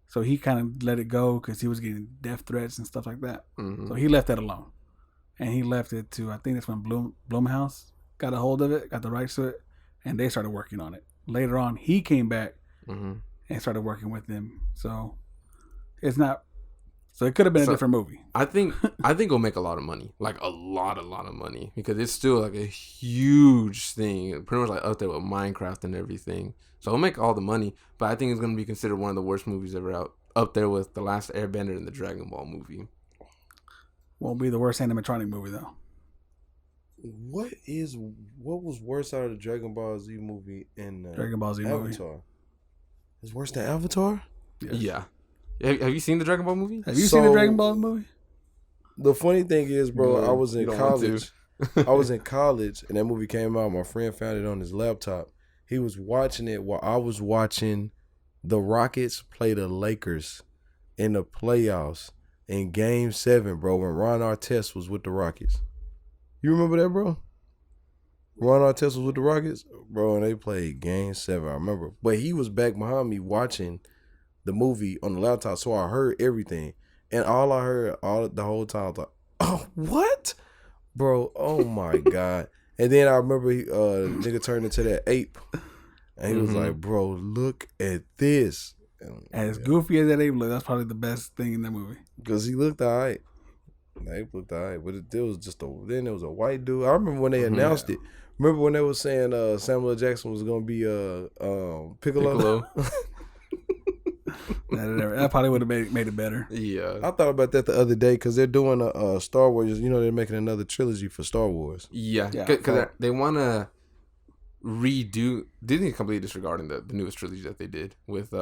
So he kind of let it go because he was getting death threats and stuff like that. Mm-hmm. So he left that alone. And he left it to, I think that's when Blumhouse got a hold of it, got the rights to it, and they started working on it. Later on, he came back and started working with them. So it's not... So it could have been a different movie. I think it'll make a lot of money, like a lot of money, because it's still like a huge thing, pretty much like up there with Minecraft and everything. So it'll make all the money, but I think it's gonna be considered one of the worst movies ever out, up there with The Last Airbender and the Dragon Ball movie. Won't be the worst animatronic movie though. What was worse out of the Dragon Ball Z movie and Dragon Ball Z Avatar? movie? It's worse than Avatar? Yes. Yeah. Have you seen the Dragon Ball movie? Have you seen the Dragon Ball movie? The funny thing is, bro, I was in you don't want college. I was in college, and that movie came out. My friend found it on his laptop. He was watching it while I was watching the Rockets play the Lakers in the playoffs in Game 7, bro, when Ron Artest was with the Rockets. You remember that, bro? Ron Artest was with the Rockets? Bro, and they played Game 7, I remember. But he was back behind me watching the movie on the laptop, so I heard everything. And all I heard the whole time, I was like, oh, what? Bro, oh my God. And then I remember nigga turned into that ape. And he was like, bro, look at this. As goofy as that ape looked, that's probably the best thing in that movie. Because he looked all right. The ape looked all right. But there was just then there was a white dude. I remember when they announced it. Remember when they were saying Samuel L. Jackson was going to be Piccolo? That probably would have made it better. Yeah. I thought about that the other day because they're doing a Star Wars. You know, they're making another trilogy for Star Wars. Yeah. Because they want to redo. Disney completely disregarding the newest trilogy that they did with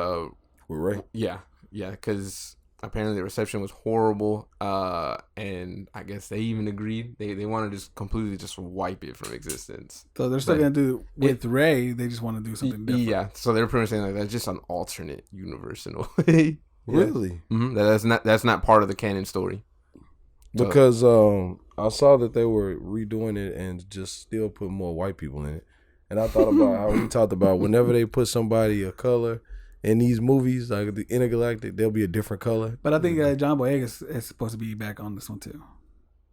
Rey. Yeah. Because apparently the reception was horrible. And I guess they even agreed. They want to just completely just wipe it from existence. So they're still going to do with Rey. They just want to do something different. Yeah. So they're pretty much saying like that's just an alternate universe in a way. Really? Mm-hmm. That's not part of the canon story. Because I saw that they were redoing it and just still put more white people in it. And I thought about how we talked about whenever they put somebody of color in these movies, like the Intergalactic, they'll be a different color. But I think John Boyega is supposed to be back on this one too.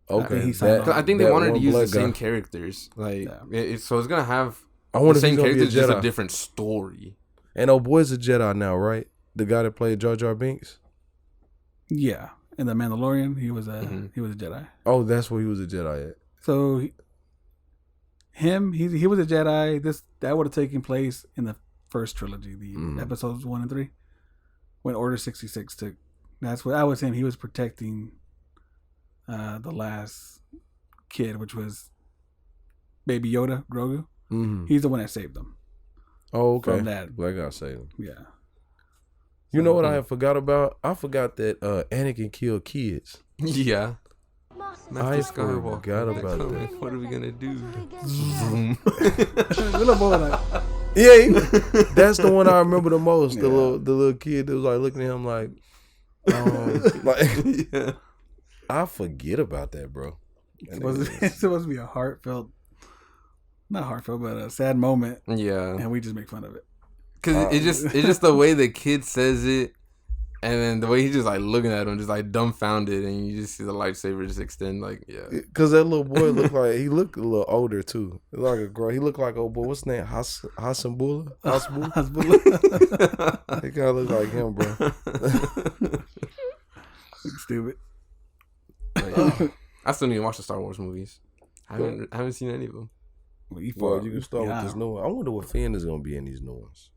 Okay. I think they wanted to use the same characters. Like, so it's going to have the same characters, just a different story. And old boy's a Jedi now, right? The guy that played Jar Jar Binks? Yeah. In The Mandalorian, he was a Jedi. Oh, that's where he was a Jedi at. So he was a Jedi. That would have taken place in the first trilogy, the episodes 1 and 3, when Order 66 took. That's what I was saying. He was protecting the last kid, which was Baby Yoda, Grogu. Mm-hmm. He's the one that saved them. Oh, okay. From that, Black guy saved him. Yeah. You know what I forgot about? I forgot that Anakin killed kids. Yeah. Master Skywalker. Forgot about Coming. that. What are we gonna do? Zoom. Little boy like, Yeah, that's the one I remember the most. The little kid that was like looking at him like, Yeah. I forget about that, bro. it's supposed to be a heartfelt, not heartfelt, but a sad moment, Yeah. and we just make fun of it. Cause it's just the way the kid says it, and then the way he's just like looking at him, just like dumbfounded, and you just see the lightsaber just extend. Like, yeah. Because that little boy looked like he looked a little older too. Like a girl, he looked like old boy. What's his name? Hassanbula. He kind of look like him, bro. Stupid. I still need to watch the Star Wars movies. I haven't seen any of them. Well, you can start with this new one. I wonder what Finn is gonna be in these new ones.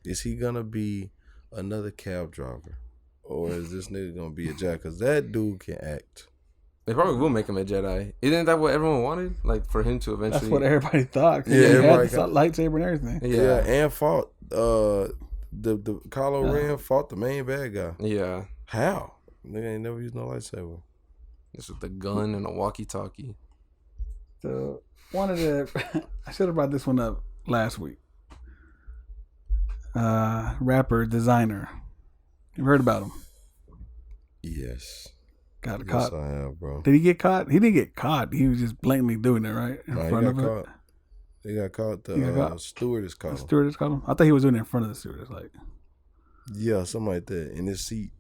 Is he gonna be another cab driver, or is this nigga gonna be a Jedi? Because that dude can act. They probably will make him a Jedi. Isn't that what everyone wanted? Like for him to eventually. That's what everybody thought. Yeah, he everybody had the lightsaber and everything. Yeah, and fought the Kylo Ren fought the main bad guy. Yeah. How? Nigga ain't never used no lightsaber. This with the gun and a walkie-talkie. So I should have brought this one up last week. Rapper, designer. You heard about him? Yes. Got caught. Yes, I have, bro. Did he get caught? He didn't get caught. He was just blatantly doing it, right? In front of it. He got caught. The stewardess caught him. The stewardess caught him? I thought he was doing it in front of the stewardess. Like, yeah, something like that. In his seat.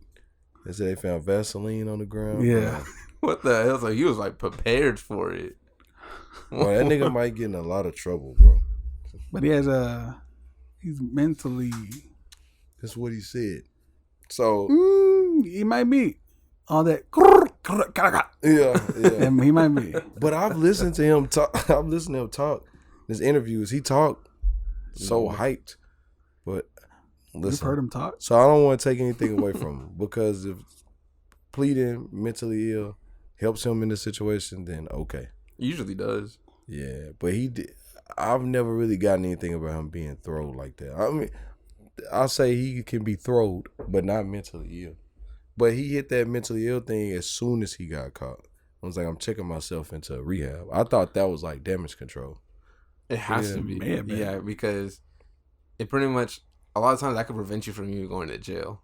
They said they found Vaseline on the ground. yeah. What the hell? So he was like prepared for it. Bro, that nigga might get in a lot of trouble, bro. But he's mentally. That's what he said. So he might be all that. yeah. He might be. But I've listened to him talk. His interviews, he talked so hyped. But listen, You've heard him talk. So I don't want to take anything away from him, because if pleading mentally ill helps him in this situation, then okay. Usually does. Yeah, but he did. I've never really gotten anything about him being throwed like that. I mean, I'll say he can be throwed, but not mentally ill. But he hit that mentally ill thing as soon as he got caught. I was like, I'm checking myself into rehab. I thought that was like damage control. It has to be. Man. Yeah, because it pretty much, a lot of times that could prevent you from even going to jail.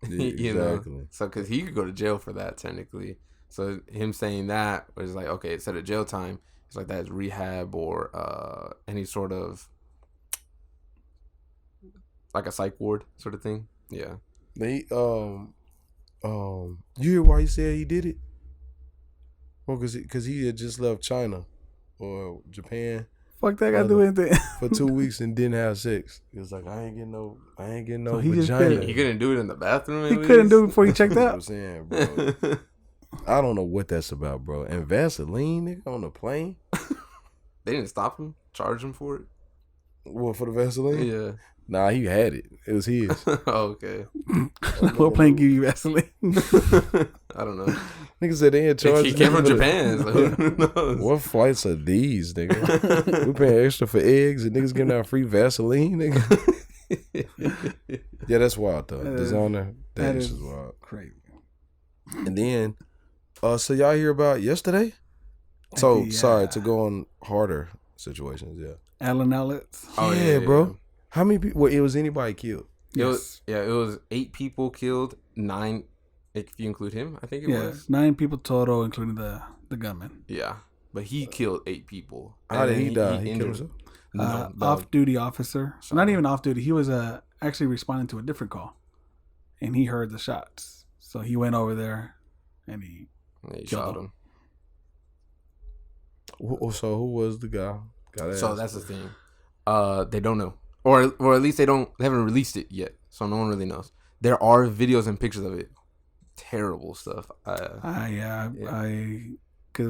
Yeah, you exactly. know? So, because he could go to jail for that, technically. So, him saying that was like, okay, instead of jail time, it's like that's rehab or any sort of, like a psych ward sort of thing. Yeah. They, you hear why he said he did it? Well, because he had just left China or Japan. Fuck that got to do anything. For 2 weeks and didn't have sex. He was like, I ain't getting no so he vagina. He couldn't do it in the bathroom. He couldn't do it before he checked out. I'm saying, bro. I don't know what that's about, bro. And Vaseline, nigga, on the plane. They didn't stop him, charge him for it. What, for the Vaseline? Yeah. Nah, he had it. It was his. Oh, okay. What plane give you Vaseline? I don't know. Niggas said they ain't charged. He came from Japan, so who knows? What flights are these, nigga? We paying extra for eggs and niggas giving out free Vaseline, nigga. Yeah, that's wild though. Designer, that is wild. Crazy. And then, so y'all hear about yesterday? So sorry to go on harder situations. Yeah, Allen outlets. Oh yeah, bro. How many people? Well, it was anybody killed? It was 8 people killed, 9 if you include him. I think it was 9 people total, including the gunman. Yeah, but he killed 8 people. How did he die? He killed himself. Off-duty officer. Not even off-duty. He was actually responding to a different call, and he heard the shots. So he went over there, and he shot him. So who was the guy? So that's the thing. They don't know, or at least they haven't released it yet, so no one really knows. There are videos and pictures of it. Terrible stuff. Because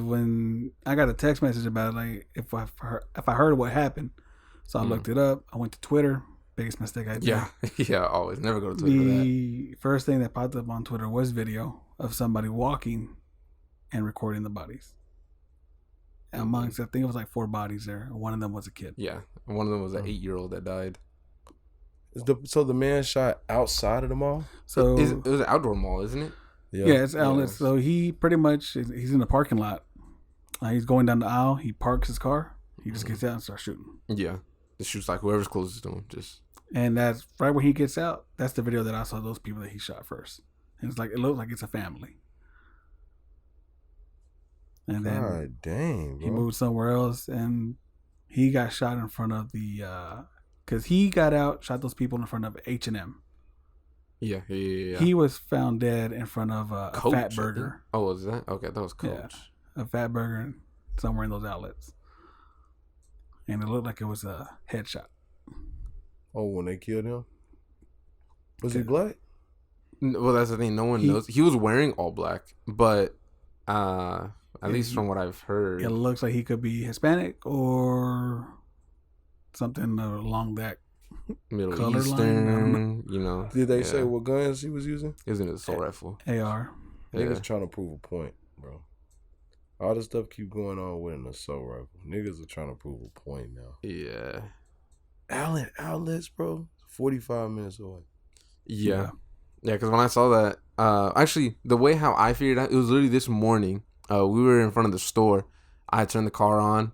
when I got a text message about it, like if I heard what happened, so I looked it up. I went to Twitter. Biggest mistake I did. Yeah, always never go to Twitter. The first thing that popped up on Twitter was video of somebody walking and recording the bodies. And amongst, I think it was like 4 bodies there. One of them was a kid. Yeah, one of them was an 8-year-old that died. So the man shot outside of the mall. So it was an outdoor mall, isn't it? Yeah, it's outlets. So he pretty much he's in the parking lot. He's going down the aisle. He parks his car. He just gets out and starts shooting. Yeah, just shoots like whoever's closest to him. And that's right when he gets out. That's the video that I saw those people that he shot first. And it's like it looks like it's a family. And then God dang, bro. He moved somewhere else, and he got shot in front of the because he got out, shot those people in front of H&M. Yeah. He was found dead in front of a Fat Burger. Oh, was that? Okay, that was Coach. Yeah, a Fat Burger somewhere in those outlets. And it looked like it was a headshot. Oh, when they killed him? Was he black? Well, that's the thing. No one knows. He was wearing all black, but at least from what I've heard, it looks like he could be Hispanic or something along that Middle color Eastern, you know. Did they say what guns he was using? He was in an assault rifle. AR. Niggas trying to prove a point, bro. All this stuff keep going on with an assault rifle. Niggas are trying to prove a point now. Yeah. Outlets, bro. 45 minutes away. Yeah, because when I saw that, actually, the way how I figured out, it was literally this morning. We were in front of the store. I turned the car on,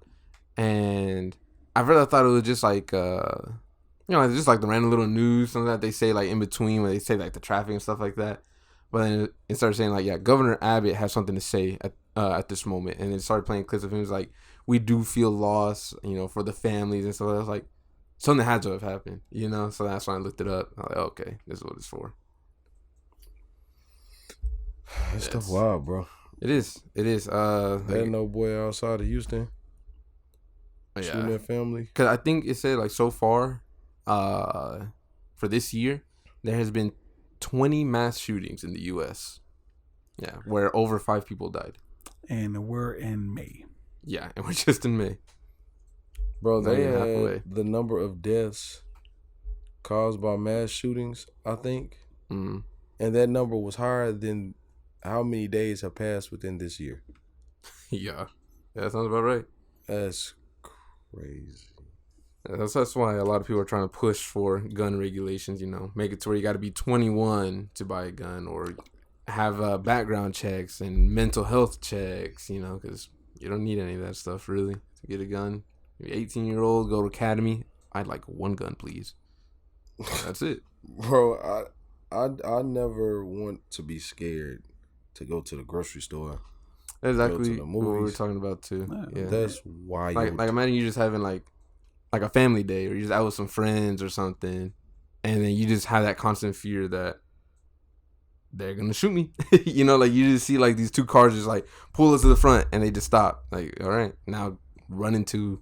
and at first I thought it was just like, just like the random little news, something that they say like in between when they say like the traffic and stuff like that. But then it started saying like, Governor Abbott has something to say at this moment, and it started playing clips of him. It was like, we do feel loss, for the families and stuff. I was like, something had to have happened, So that's when I looked it up. I was like, okay, this is what it's for. That stuff wild, bro. It is. There no boy outside of Houston shooting their family. Because I think it said like so far, for this year, there has been 20 mass shootings in the U.S. Yeah, where over 5 people died. And we're in May. Yeah, and we're just in May. Bro, they had the number of deaths caused by mass shootings, I think. Mm-hmm. And that number was higher than how many days have passed within this year. Yeah, that sounds about right. That's crazy. That's why a lot of people are trying to push for gun regulations, make it to where you got to be 21 to buy a gun or have background checks and mental health checks, because you don't need any of that stuff really to get a gun. 18-year-old, go to academy. I'd like one gun, please. That's it. Bro, I never want to be scared to go to the grocery store. Exactly what we were talking about too. Yeah. That's wild. Like imagine you just having like a family day, or you're just out with some friends or something, and then you just have that constant fear that they're gonna shoot me. Like you just see like these 2 cars just like pull us to the front and they just stop. Like, all right, now run into,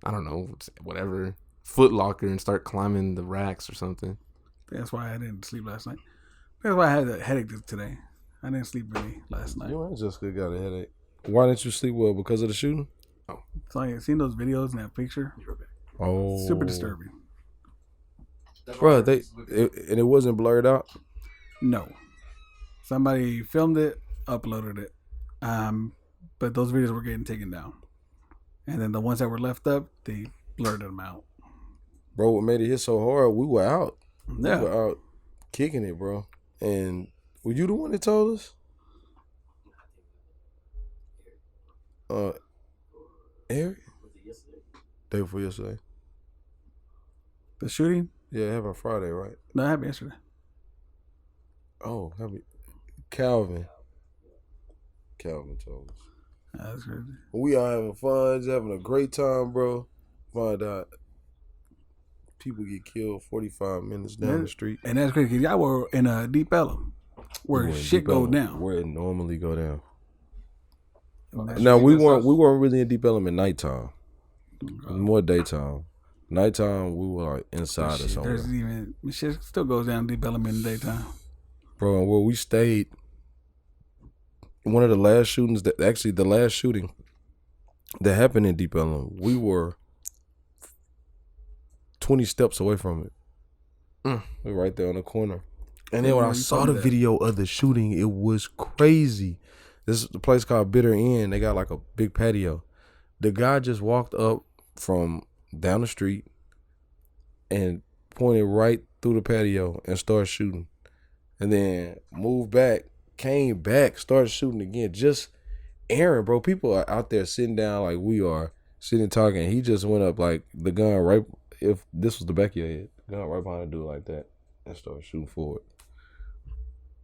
I don't know, whatever, Foot Locker and start climbing the racks or something. That's why I didn't sleep last night. That's why I had a headache today. I didn't sleep really last night. You just got a headache. Why didn't you sleep well? Because of the shooting? Oh. So I seen those videos and that picture. Oh. Super disturbing. Bro, and it wasn't blurred out? No. Somebody filmed it, uploaded it. But those videos were getting taken down. And then the ones that were left up, they blurred them out. Bro, what made it hit so hard, we were out. Yeah. We were out kicking it, bro. And were you the one that told us? Eric? Day before yesterday. The shooting? Yeah, it happened Friday, right? No, it happened yesterday. Oh, Calvin told us. That's crazy. We are having fun, just having a great time, bro. Find out people get killed 45 minutes down the street. And that's crazy because y'all were in a Deep Ellum where shit go down. Where it normally go down. Now we weren't really in Deep Ellum at nighttime. More daytime. Nighttime we were like inside or somewhere. Shit still goes down Deep Ellum in the daytime. Bro, and where we stayed, one of the last shootings the last shooting that happened in Deep Ellum, we were 20 steps away from it. We were right there on the corner. And then when I saw the video of the shooting, it was crazy. This is the place called Bitter Inn. They got like a big patio. The guy just walked up from down the street and pointed right through the patio and started shooting. And then moved back came back, started shooting again. Just Aaron, bro. People are out there sitting down like we are, sitting talking. He just went up like the gun right. If this was the back of your head, gun right behind the dude like that, and started shooting forward.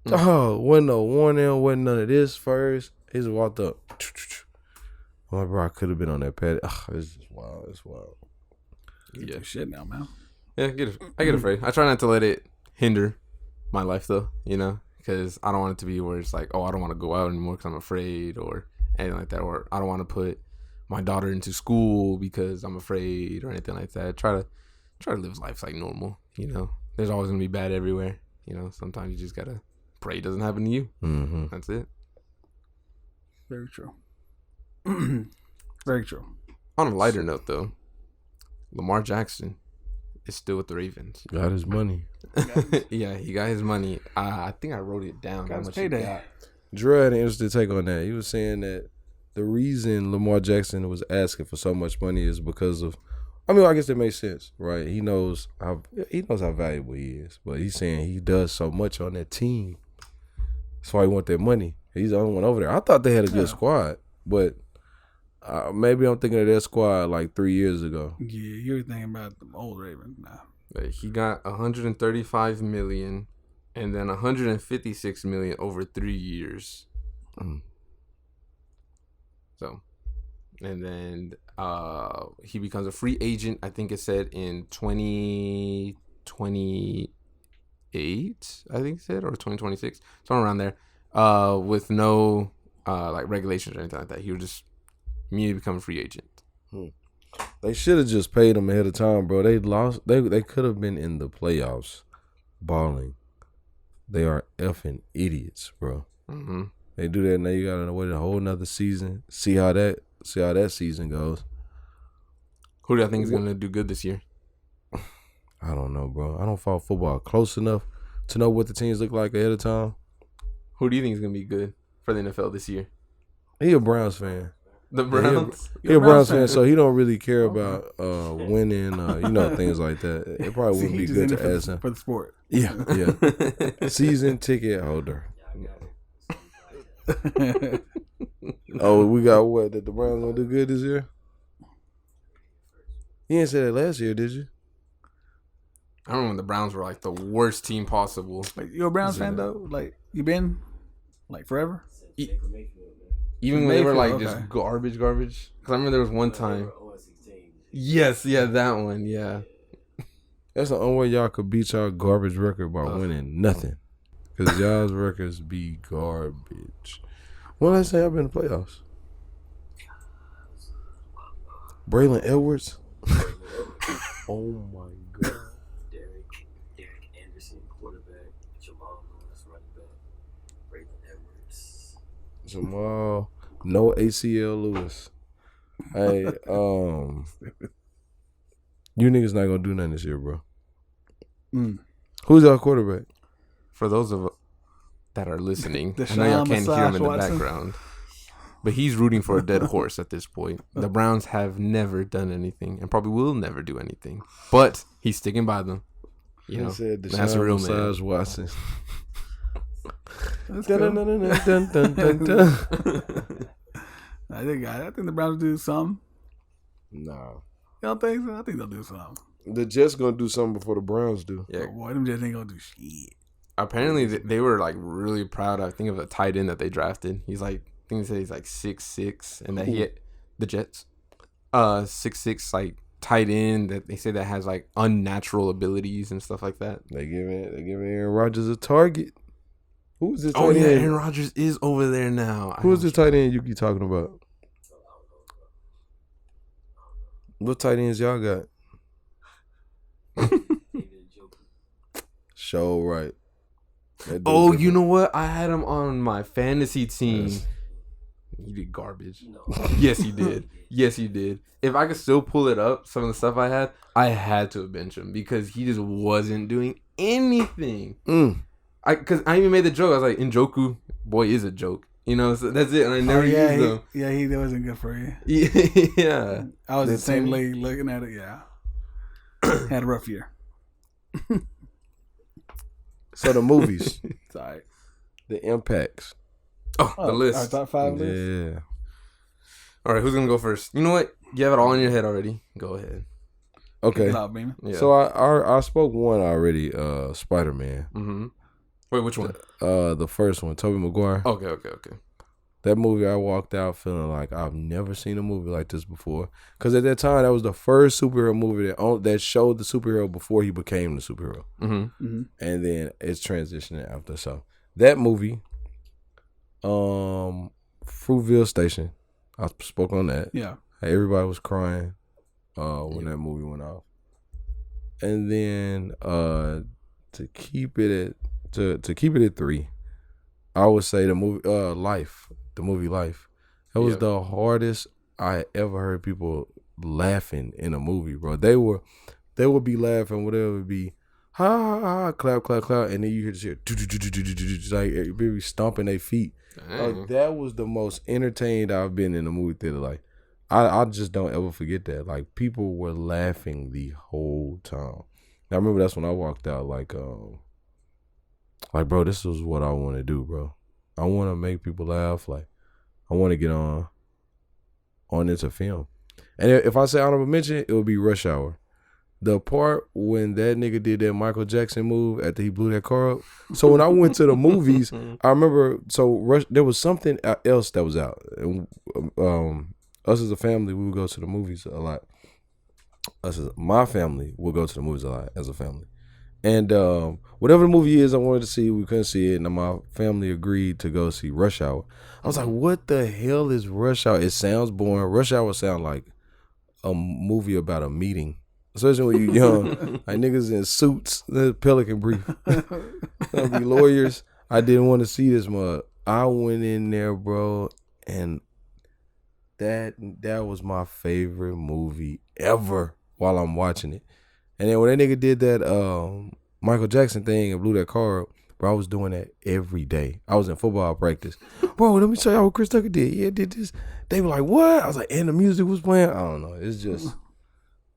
Oh, wasn't no warning, wasn't none of this first. He just walked up. I'm like, bro, I could have been on that pad. It's just wild. It's wild. Yeah, shit now, man. Yeah, I get afraid. I try not to let it hinder my life, though, you know, because I don't want it to be where it's like, oh, I don't want to go out anymore because I'm afraid or anything like that. Or I don't want to put my daughter into school because I'm afraid or anything like that. Try to live life like normal, you know. There's always going to be bad everywhere, you know. Sometimes you just got to pray it doesn't happen to you. Mm-hmm. That's it. Very true. Very true. On a lighter note, though, Lamar Jackson is still with the Ravens. Got his money. Yeah, he got his money. I think I wrote it down. Got How his much he payday. got. Drew had an interesting take on that. He was saying that the reason Lamar Jackson was asking for so much money is because of, I mean, I guess that makes sense, right? He knows how valuable he is, but he's saying he does so much on that team. That's why he want that money. He's the only one over there. I thought they had a good squad, but maybe I'm thinking of that squad like 3 years ago. Yeah, you're thinking about the old Ravens now. He got $135 million and then $156 million over 3 years. So, and then he becomes a free agent. I think it said in 2028. I think it said, or 2026, somewhere around there. With no like regulations or anything like that. He would just immediately become a free agent. They should have just paid him ahead of time, bro. They lost. They could have been in the playoffs, balling. They are effing idiots, bro. Mm-hmm. They do that, now you gotta wait a whole nother season. See how that season goes. Who do I think is gonna do good this year? I don't know, bro. I don't follow football close enough to know what the teams look like ahead of time. Who do you think is gonna be good for the NFL this year? He a Browns fan. The Browns. He a Browns fan, so he don't really care about winning, things like that. It probably wouldn't be just good in to it ask him. for the sport. Yeah. Season ticket holder. Oh, we got what? That the Browns gonna do good this year? You didn't say that last year, did you? I remember when the Browns were like the worst team possible. Like, you a Browns fan though? Like, you been like forever? Even when they were like Mayfield, just okay. garbage. Because I remember there was one time. Yes, yeah, that one, yeah. That's the only way y'all could beat y'all garbage record by winning nothing. Because y'all's records be garbage. When I say I've been in the playoffs? Braylon Edwards? Oh my God. Derek Anderson, quarterback. Jamal Lewis, running back. Braylon Edwards. Jamal, no ACL Lewis. Hey, you niggas not gonna do nothing this year, bro. Who's our quarterback? For those of that are listening, I Deshaun know y'all can't hear him in the Watson. background, but he's rooting for a dead horse at this point. The Browns have never done anything and probably will never do anything, but he's sticking by them. You know, said that's a real man. Massage Watson. That's Dun, cool. dun, dun, dun, dun, dun, dun. I think the Browns do something. Nah. You don't think so? I think they'll do something. The Jets gonna do something before the Browns do. Yeah. Oh, boy, them just ain't gonna do shit. Apparently, they were like really proud. I think of the tight end that they drafted. He's like, I think they said he's like 6'6", and that he had the Jets, 6'6", like tight end that they say that has like unnatural abilities and stuff like that. They giving Aaron Rodgers a target. Who is this tight Oh yeah, end? Aaron Rodgers is over there now. Who is this tight end you keep talking about? What tight ends y'all got? Show right. That dude Oh, different. you know what? I had him on my fantasy team. Yes. He did garbage. No. Yes, he did. Yes, he did. If I could still pull it up, some of the stuff I had to have benched him because he just wasn't doing anything. Because I even made the joke. I was like, Njoku, boy, is a joke. You know, so that's it. And I never used him. He wasn't good for you. Yeah. I was in the same team? league looking at it. Yeah, had a rough year. So the movies. It's all right. The impacts. Oh, the Our list. top 5 list. Yeah. All right, who's gonna go first? You know what? You have it all in your head already. Go ahead. Kick Okay. it off, baby. Yeah. So I spoke one already. Spider-Man. Mm-hmm. Wait, which one? The first one, Tobey Maguire. Okay. That movie, I walked out feeling like I've never seen a movie like this before. Because at that time, that was the first superhero movie that showed the superhero before he became the superhero. Mm-hmm. And then it's transitioning after. So that movie, Fruitville Station, I spoke on that. Yeah. Everybody was crying when that movie went off. And then to keep it at 3, I would say the movie Life. The movie Life. That was the hardest I ever heard people laughing in a movie, bro. They would be laughing, whatever it would be, ha ha ha, clap, clap, clap, and then you hear this shit, like everybody stomping their feet. Like, that was the most entertained I've been in a movie theater. Like, I just don't ever forget that. Like, people were laughing the whole time. I remember that's when I walked out. Like, bro, this is what I want to do, bro. I want to make people laugh. Like, I want to get on into film. And if I say honorable mention, it would be Rush Hour. The part when that nigga did that Michael Jackson move after he blew that car up. So when I went to the movies, I remember, there was something else that was out. And, us as a family, we would go to the movies a lot. My family would go to the movies a lot as a family. And whatever the movie is I wanted to see, we couldn't see it. And my family agreed to go see Rush Hour. I was like, what the hell is Rush Hour? It sounds boring. Rush Hour sound like a movie about a meeting. Especially when you're young. Like niggas in suits, the Pelican brief. They'll be lawyers. I didn't want to see this mug. I went in there, bro, and that was my favorite movie ever while I'm watching it. And then when that nigga did that Michael Jackson thing and blew that car up, bro, I was doing that every day. I was in football practice. Bro, let me show y'all what Chris Tucker did. Yeah, did this. They were like, what? I was like, and the music was playing. I don't know. It's just,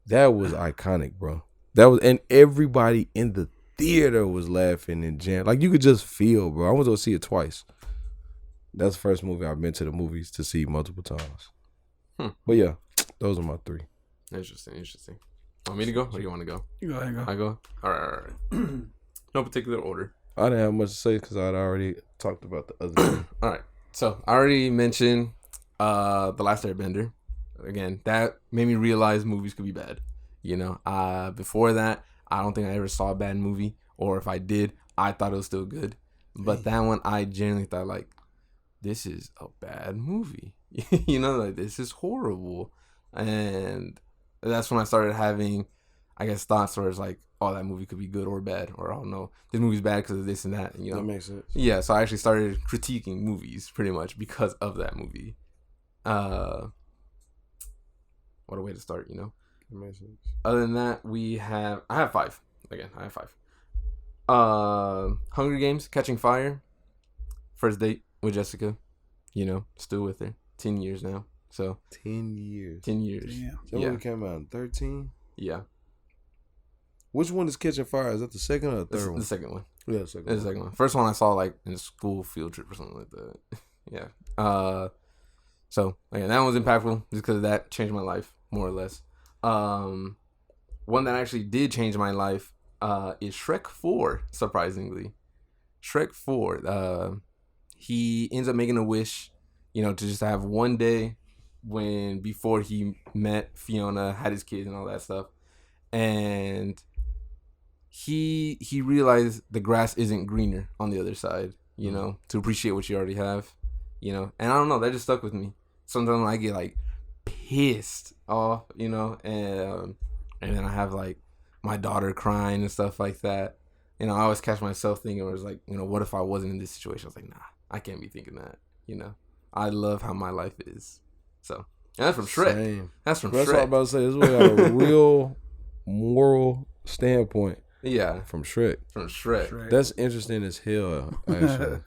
that was iconic, bro. And everybody in the theater was laughing and jamming. Like, you could just feel, bro. I went to go see it twice. That's the first movie I've been to the movies to see multiple times. But yeah, those are my 3. Interesting. Want me to go? Or do you want to go? You go ahead and go. I go? All right. No particular order. I didn't have much to say because I'd already talked about the other thing. All right. So I already mentioned The Last Airbender. Again, that made me realize movies could be bad. You know, before that, I don't think I ever saw a bad movie. Or if I did, I thought it was still good. But that one, I genuinely thought, like, this is a bad movie. You know, like, this is horrible. And that's when I started having, I guess, thoughts where it's like, oh, that movie could be good or bad. Or, oh, no, this movie's bad because of this and that. You know? That makes sense. Yeah, so I actually started critiquing movies pretty much because of that movie. What a way to start, you know? That makes sense. Other than that, I have 5. Again, I have 5. Hunger Games, Catching Fire, First Date with Jessica, you know, still with her. 10 years now. So 10 years. 10 years. Damn. That movie came out in 13. Yeah. Which one is Catching Fire? Is that the second or the third one? The second one. Yeah, the second. It's the second one. First one I saw like in a school field trip or something like that. Yeah. So again, that one was impactful just because that changed my life more or less. One that actually did change my life is Shrek 4. Surprisingly, Shrek 4. He ends up making a wish, you know, to just have one day before he met Fiona, had his kids and all that stuff, and he realized the grass isn't greener on the other side, you know, to appreciate what you already have, you know. And I don't know, that just stuck with me. Sometimes when I get like pissed off, you know, and then I have like my daughter crying and stuff like that, you know, I always catch myself thinking, it was like, you know, what if I wasn't in this situation? I was like, nah, I can't be thinking that, you know. I love how my life is. So, and that's from Shrek. Same. That's from That's Shrek. what I'm about to say. This was a real moral standpoint. Yeah, From Shrek. from Shrek. Shrek. That's interesting as hell, actually.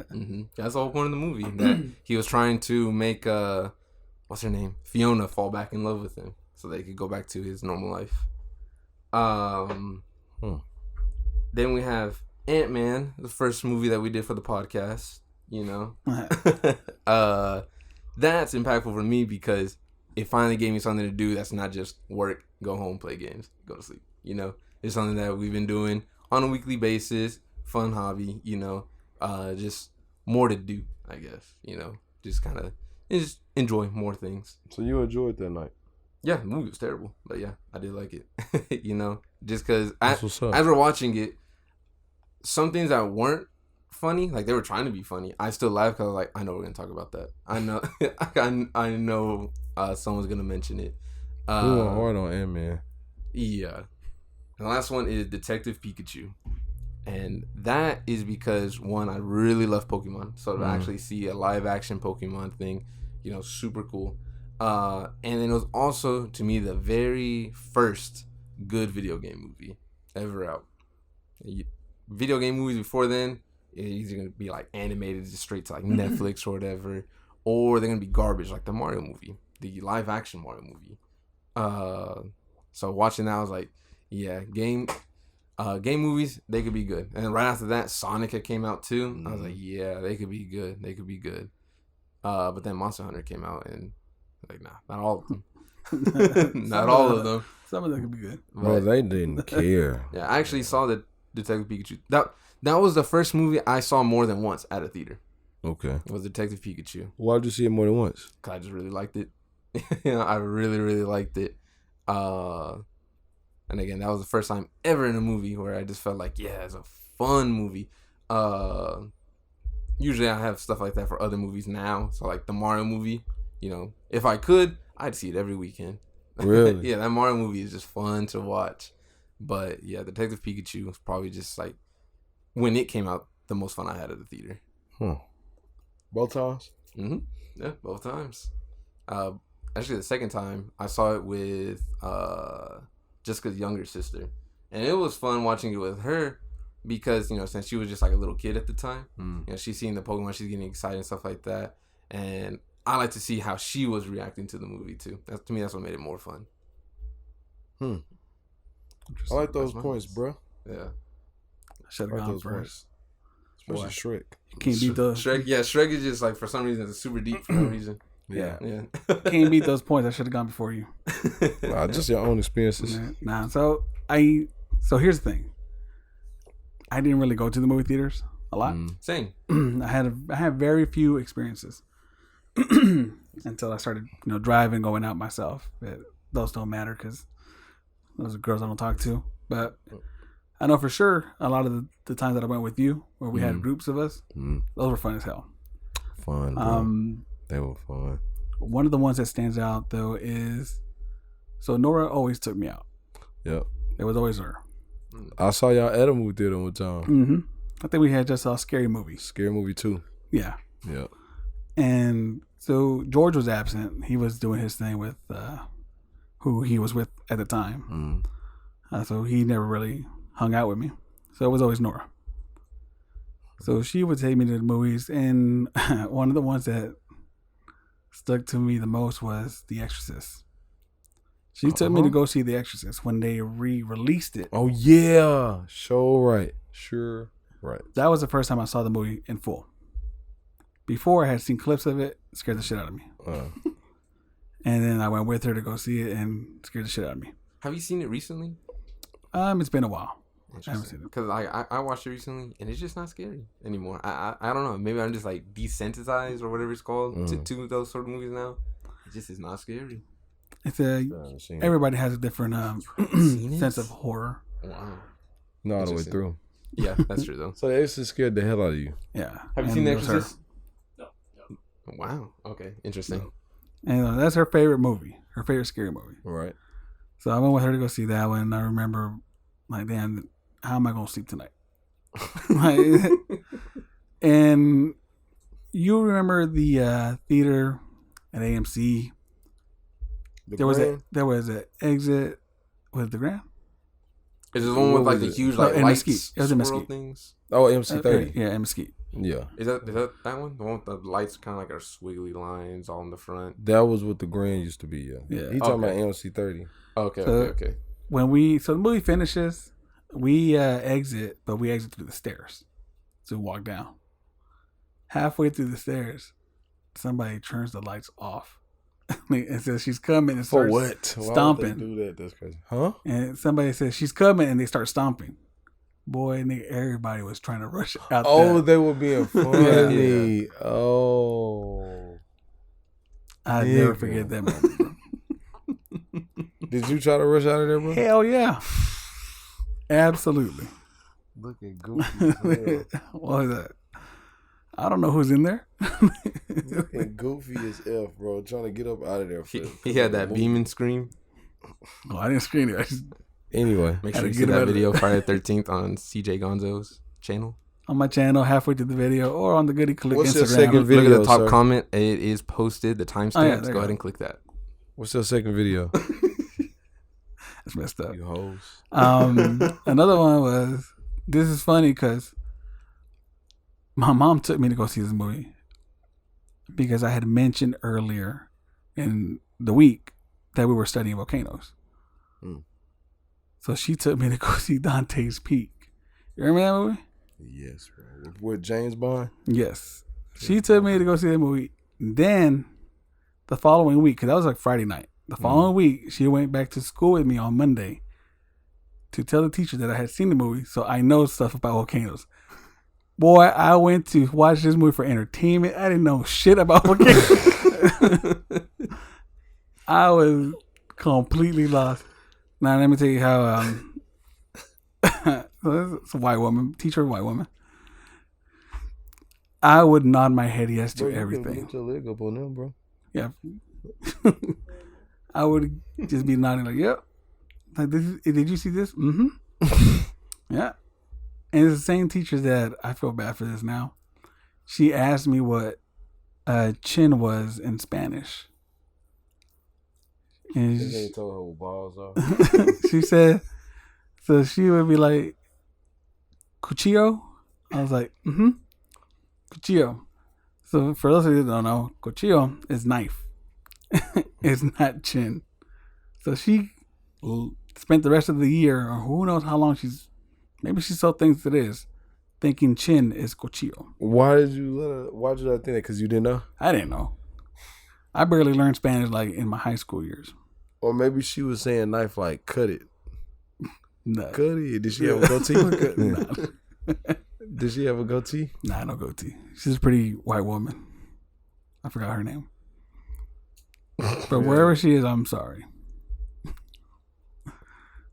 That's the whole point of the movie. That he was trying to make what's her name, Fiona, fall back in love with him, so they could go back to his normal life. Then we have Ant-Man, the first movie that we did for the podcast. you know. That's impactful for me because it finally gave me something to do that's not just work, go home, play games, go to sleep. You know, it's something that we've been doing on a weekly basis, fun hobby, you know, just more to do, I guess, you know, just kind of just enjoy more things. So you enjoyed that night? Yeah, the movie was terrible, but yeah, I did like it, you know, just because as up. we're watching it, some things that weren't funny, like they were trying to be funny, I still laughed because I was like, I know we're going to talk about that. I know, I know someone's going to mention it. We went hard on Ant-Man. Yeah. The last one is Detective Pikachu. And that is because, one, I really love Pokemon. So to actually see a live action Pokemon thing, you know, super cool. And then it was also, to me, the very first good video game movie ever out. Video game movies before then, either going to be like animated just straight to like Netflix or whatever, or they're going to be garbage like the Mario movie, the live action Mario movie. So watching that, I was like, yeah, game movies, they could be good. And then right after that, Sonic had came out too. I was like, yeah, they could be good. They could be good. But then Monster Hunter came out, and like, nah, not all of them. Not all of them. Some of them could be good. Bro, they didn't care. Yeah, I actually saw the Detective Pikachu. That was the first movie I saw more than once at a theater. Okay. It was Detective Pikachu. Why did you see it more than once? Cause I just really liked it. You know, I really, really liked it. And again, that was the first time ever in a movie where I just felt like, yeah, it's a fun movie. Usually I have stuff like that for other movies now. So like the Mario movie, you know, if I could, I'd see it every weekend. Really? Yeah, that Mario movie is just fun to watch. But yeah, Detective Pikachu was probably just like, when it came out, the most fun I had at the theater. Both times? Mm-hmm. Yeah, both times. Actually, the second time, I saw it with Jessica's younger sister. And it was fun watching it with her because, you know, since she was just like a little kid at the time, you know, she's seeing the Pokemon, she's getting excited and stuff like that. And I like to see how she was reacting to the movie too. To me, that's what made it more fun. I like those points, bro. Yeah. Should have gone first. Especially Shrek. You can't beat those. Shrek. Yeah, Shrek is just like, for some reason, it's super deep for no reason. Yeah. Can't beat those points. I should have gone before you. Just your own experiences. Nah. So here's the thing. I didn't really go to the movie theaters a lot. Same. I had very few experiences until I started, you know, driving, going out myself. Those don't matter because those are girls I don't talk to. But I know for sure a lot of the times that I went with you, where we had groups of us, those were fun as hell. Fun, bro. They were fun. One of the ones that stands out though is, so Nora always took me out. Yep. It was always her. I saw y'all at a movie theater one time. I think we had just a Scary Movie. Scary Movie 2. Yeah. Yeah. And so George was absent. He was doing his thing with who he was with at the time. So he never really hung out with me. So it was always Nora. So she would take me to the movies, and one of the ones that stuck to me the most was The Exorcist. She took me to go see The Exorcist when they re-released it. Oh yeah, sure right. That was the first time I saw the movie in full. Before I had seen clips of it, it scared the shit out of me. And then I went with her to go see it and scared the shit out of me. Have you seen it recently? It's been a while. I haven't seen it because I watched it recently and it's just not scary anymore. I don't know. Maybe I'm just like desensitized or whatever it's called to those sort of movies now. It just is not scary. It's everybody has a different sense of horror. Wow. Not all the way through. Yeah, that's true though. So The Exorcist scared the hell out of you. Yeah. Have you seen The Exorcist? No. Wow. Okay. Interesting. And that's her favorite movie. Her favorite scary movie. Right. So I went with her to go see that one. And I remember, like, damn, how am I going to sleep tonight? And you remember the theater at AMC? There was an exit with the Grand. Is it the one with like the huge like lights? Mesquite. It was in Mesquite. Things? Oh, MC30. Yeah, in Mesquite. Yeah. Is that that one? The one with the lights kind of like are swiggly lines all in the front. That was what the Grand used to be. Yeah. He talking about MC30. Okay. So the movie finishes, we exit, but we exit through the stairs to walk down. Halfway through the stairs, somebody turns the lights off. And says she's coming and For starts what? stomping. Why would they do that? That's crazy. Huh? And somebody says she's coming and they start stomping. Boy, nigga, everybody was trying to rush out Oh, there. they were being funny. Yeah. Oh. I'll Nigga. never forget that moment, bro. Did you try to rush out of there, bro? Hell yeah. Absolutely. Looking goofy. What was that? I don't know who's in there. Looking goofy as F, bro. Trying to get up out of there. He had that beaming scream. Oh, I didn't screen it. I just, Anyway. Make Had sure to you get see him out that of video there. Friday the 13th on CJ Gonzo's channel. on my channel, halfway through the video, or on the Goody Click What's Instagram. your second Look video, at the top sir? comment. It is posted. The timestamps. there you Go ahead go. and click that. What's your second video? That's messed up. You hoes. Another one was, this is funny because my mom took me to go see this movie because I had mentioned earlier in the week that we were studying volcanoes. Hmm. So she took me to go see Dante's Peak. You remember that movie? Yes, bro. With James Bond? Yes. She took me to go see that movie. Then the following week, because that was like Friday night, the following week, she went back to school with me on Monday to tell the teacher that I had seen the movie, so I know stuff about volcanoes. Boy, I went to watch this movie for entertainment. I didn't know shit about volcanoes. I was completely lost. Now, let me tell you how it's a white woman, teacher, white woman. I would nod my head yes to Bro, you everything. Put your leg up on them, bro. Yeah. I would just be nodding like, yep. Like, did you see this? Mm-hmm. Yeah. And it's the same teacher that, I feel bad for this now. She asked me what chin was in Spanish. And This ain't told her what balls are. she said, so she would be like, cuchillo? I was like, mm-hmm. Cuchillo. So for those of you that don't know, cuchillo is knife. It's not chin. So she spent the rest of the year, or who knows how long maybe she still thinks it is, thinking chin is cuchillo. Why did you let her think that? Because you didn't know? I didn't know. I barely learned Spanish like in my high school years. Or maybe she was saying knife like cut it. No. Cut it. Did she have a goatee? Nah. Did she have a goatee? Nah, no goatee. She's a pretty white woman. I forgot her name. But wherever she is, I'm sorry.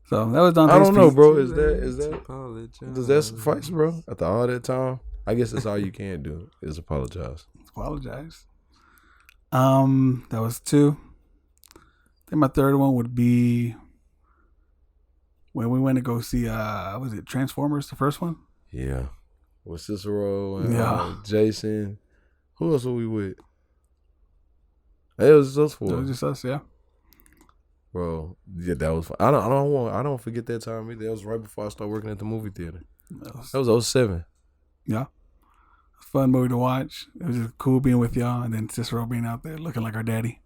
So that was Dante's I don't know, Peak. bro. Is that does that suffice, bro? After all that time, I guess that's all you can do is apologize. Apologize. That was 2. I think my third one would be when we went to go see was it Transformers, the first one? Yeah, with Cicero and Jason. Who else were we with? It was us It four, was just us, yeah. bro. Yeah, that was fun. I don't forget that time either. That was right before I started working at the movie theater. That was 07. Yeah. Fun movie to watch. It was just cool being with y'all, and then Cicero being out there looking like our daddy.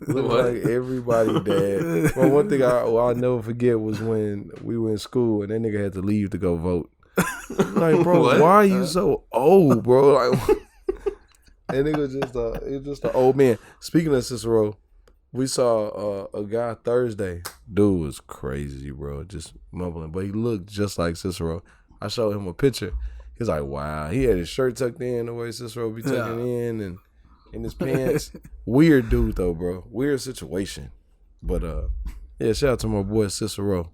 Look like everybody dad. Well, one thing I'll never forget was when we were in school and that nigga had to leave to go vote. Like, bro, What? why are you so old, bro? Like, that nigga was just an old man. Speaking of Cicero, we saw a guy Thursday. Dude was crazy, bro, just mumbling, but he looked just like Cicero. I showed him a picture. He's like, wow. He had his shirt tucked in the way Cicero be tucking in and in his pants. Weird dude though, bro. Weird situation. But yeah, shout out to my boy Cicero.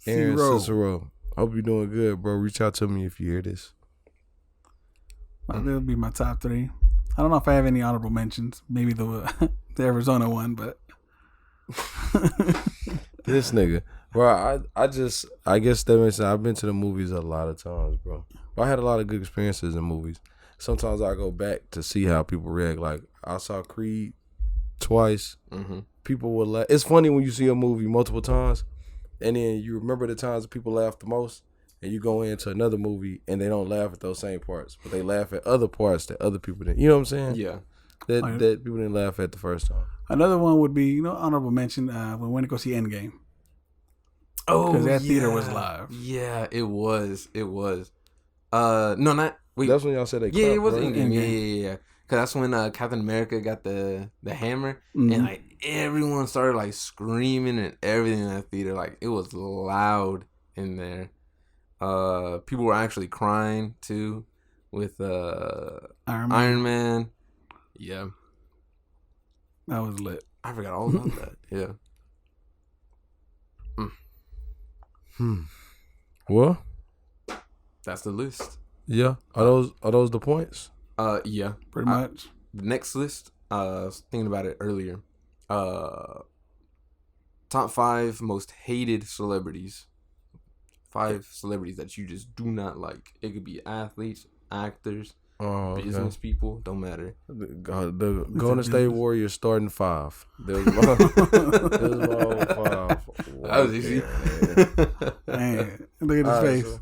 Aaron Cicero. Hope you're doing good, bro. Reach out to me if you hear this. That'll be my top 3. I don't know if I have any honorable mentions. Maybe the Arizona one, but This nigga. Bro, I guess that means I've been to the movies a lot of times, bro. I had a lot of good experiences in movies. Sometimes I go back to see how people react. Like, I saw Creed twice. Mm-hmm. People will laugh. It's funny when you see a movie multiple times, and then you remember the times that people laugh the most, and you go into another movie, and they don't laugh at those same parts, but they laugh at other parts that other people didn't. You know what I'm saying? Yeah. That people didn't laugh at the first time. another one would be, honorable mention when we went to go see Endgame. Oh, Because that theater was live. Yeah, it was. It was. No, not wait. That's when y'all said they. Yeah, it was right? in-game. Yeah. Cause that's when Captain America got the hammer, and like everyone started like screaming and everything in that theater. Like it was loud in there. People were actually crying too with Iron Man. Yeah, that was lit. I forgot all about that. Yeah. Well, that's the list. Yeah. Are those the points? Yeah, pretty much. The next list, I was thinking about it earlier. Top 5 most hated celebrities. 5 celebrities that you just do not like. It could be athletes, actors, business people, don't matter. The Golden State Warriors starting 5. There's my 5. That was easy. Man, look at his face.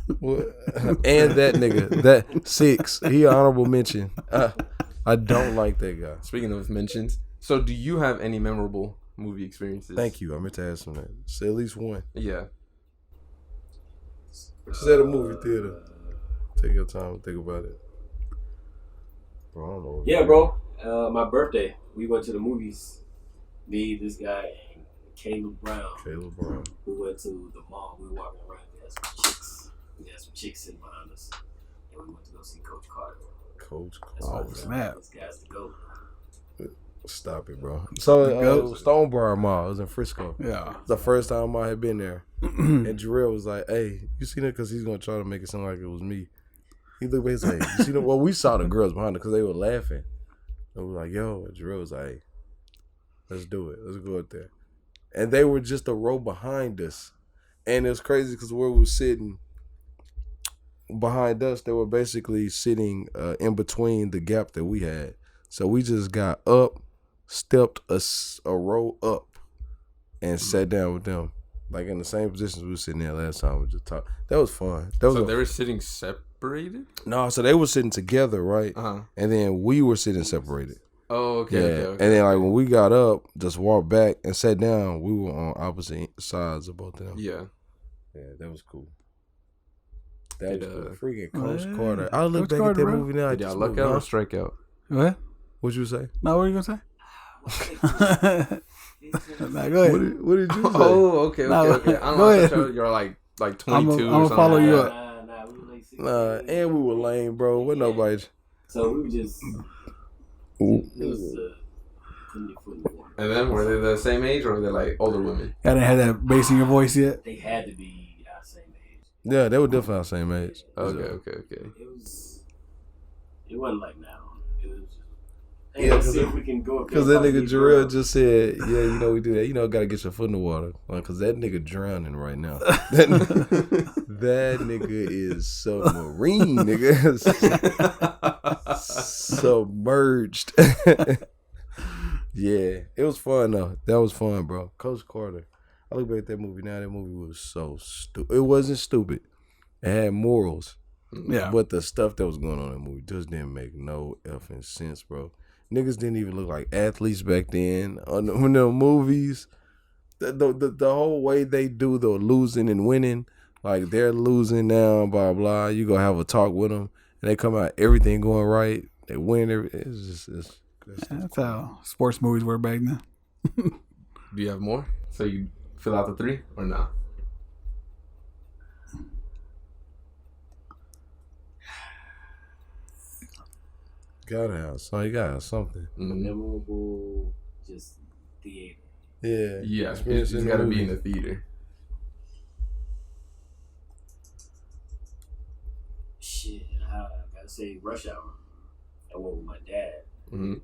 And that nigga, that 6, he honorable mention. I don't like that guy. Speaking of mentions, so do you have any memorable movie experiences? Thank you. I meant to ask him that. Say at least one. Yeah. Just at a movie theater. Take your time to think about it. Bro, I don't know. Yeah, bro. My birthday, we went to the movies. Me, this guy, Caleb Brown. We went to the mall. We were walking around. We had some chicks sitting behind us, and we went to go see Coach Carter. Snap! Those guys to go. Stop it, bro. So Stonebriar Mall. It was in Frisco. Yeah. The first time I had been there, and Jarrell was like, "Hey, you seen it?" Because he's gonna try to make it sound like it was me. He looked back and said, "You seen it?" Well, we saw the girls behind it because they were laughing. And we were like, "Yo," and Jarrell was like, "Hey, let's do it. Let's go up there." And they were just a row behind us, and it was crazy because where we were sitting. Behind us, they were basically sitting in between the gap that we had. So we just got up, stepped a row up, and sat down with them. Like in the same positions we were sitting there last time. We just talked. That was fun. They were sitting separated? No, so they were sitting together, right? Uh-huh. And then we were sitting separated. Oh, okay. Yeah. Okay. And then like when we got up, just walked back and sat down, we were on opposite sides of both of them. Yeah. Yeah, that was cool. That was cool. Freaking Coach Yeah. Carter. I look back at that movie now. Did y'all luck out or strike out? What? What you say? No, what are you gonna say? Nah, go ahead. What did you say? Oh, okay. I don't Go know. ahead. You're like 22 I'm or something. gonna follow you up. Nah, we were like 16. And we were lame, bro. What nobody. So we were just. It was putting your foot in the water. And then were they the same age or were they like older women? I didn't have that bass in your voice yet. They had to be our same age. Yeah, they were definitely our same age. Okay. It wasn't like now. It was just. Yeah, Let's see if we can go. Because that nigga Jarrell just said, yeah, you know, we do that. Gotta get your foot in the water. Because that nigga drowning right now. That nigga is submarine, nigga. Submerged. Yeah, it was fun, though. That was fun, bro. Coach Carter. I look back at that movie now. That movie was so stupid. It wasn't stupid. It had morals. Yeah. But the stuff that was going on in the movie just didn't make no effing sense, bro. Niggas didn't even look like athletes back then. On the movies, the whole way they do the losing and winning, like they're losing now, blah blah. You go have a talk with them, and they come out everything going right. They win everything. That's how sports movies were back then. Do you have more? So you fill out the 3 or not? Gotta have something. You gotta have something. Memorable, just theater. Yeah. Yeah. It's gotta be in the theater. Shit, I gotta say Rush Hour. I went with my dad to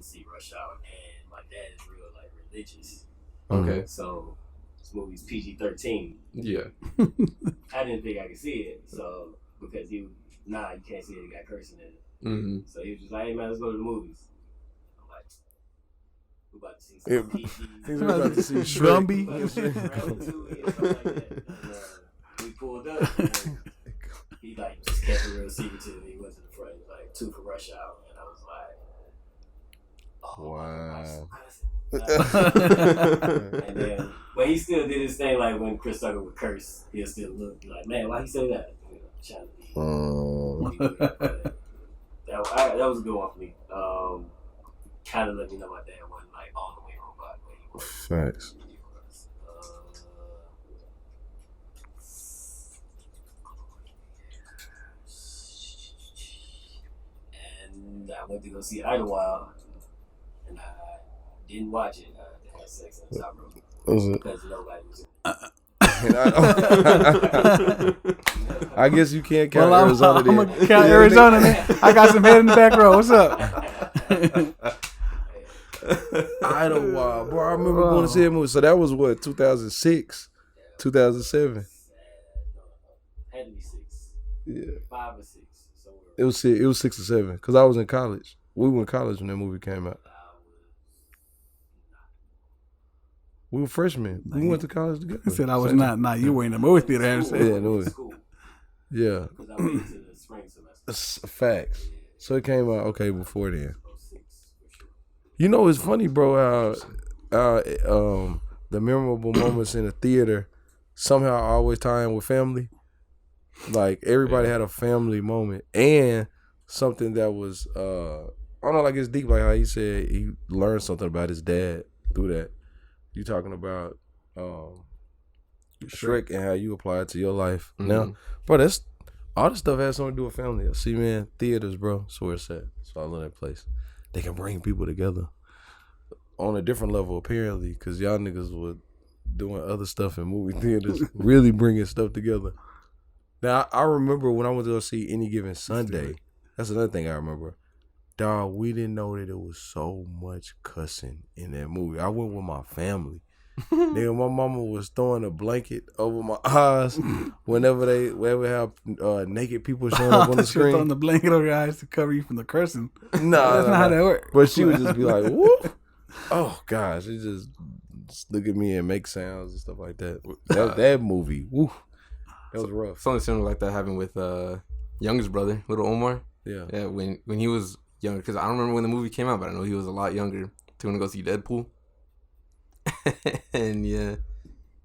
see Rush Hour, and my dad is real like religious. Okay. So this movie's PG-13. Yeah. I didn't think I could see it, so because you can't see it. It got cursing in it. Mm-hmm. So he was just like, "Hey man, let's go to the movies." I'm like, "We about to see some PG." He's about to see Drumby. Ratatouille and stuff like that. And, we pulled up. And he like just kept it real secretive. He went to the front. He was like 2 for Rush Hour, and I was like, "Oh, Wow." And then, but he still did his thing. Like when Chris Tucker would curse, he'll still look like, "Man, why he say that?" That was a good one for me. Kind of let me know my dad wasn't like all the way robot. Facts. And I went to go see Idlewild, and I didn't watch it. I had sex in the top room because nobody was. I guess you can't count Arizona. I'm gonna count Arizona. Man. I got some head in the back row. What's up? Idlewild, bro. I remember going to see that movie. So that was what, 2006, 2007. Had to be 6. Yeah, 5 or 6. it was 6. It was 6 or 7 because I was in college. We were in college when that movie came out. We were freshmen. We went to college together. I said I was not. Nah, you were in the movie theater. Yeah, no. Yeah. Because I went into the spring semester. Facts. So it came out before then. You know, it's funny, bro. How the memorable moments in the theater somehow always tie in with family. Like everybody had a family moment and something that was I don't know, like it's deep. Like how he said he learned something about his dad through that. You talking about Shrek and how you apply it to your life now, bro. That's all this stuff has something to do with family. See, man, theaters, bro. That's where it's at. So I love that place. They can bring people together on a different level, apparently, because y'all niggas were doing other stuff in movie theaters, really bringing stuff together. Now I remember when I went to go see Any Given Sunday. That's another thing I remember. Dog, we didn't know that there was so much cussing in that movie. I went with my family. Nigga, my mama was throwing a blanket over my eyes whenever have naked people showing up on the screen. She was throwing the blanket over your eyes to cover you from the cursing. Nah, that's not how that works. But she would just be like, whoop. Oh, gosh. She just look at me and make sounds and stuff like that. That movie, woo. That was rough. Something similar like that happened with youngest brother, little Omar. Yeah. When he was younger, because I don't remember when the movie came out, but I know he was a lot younger. To want to go see Deadpool, and yeah,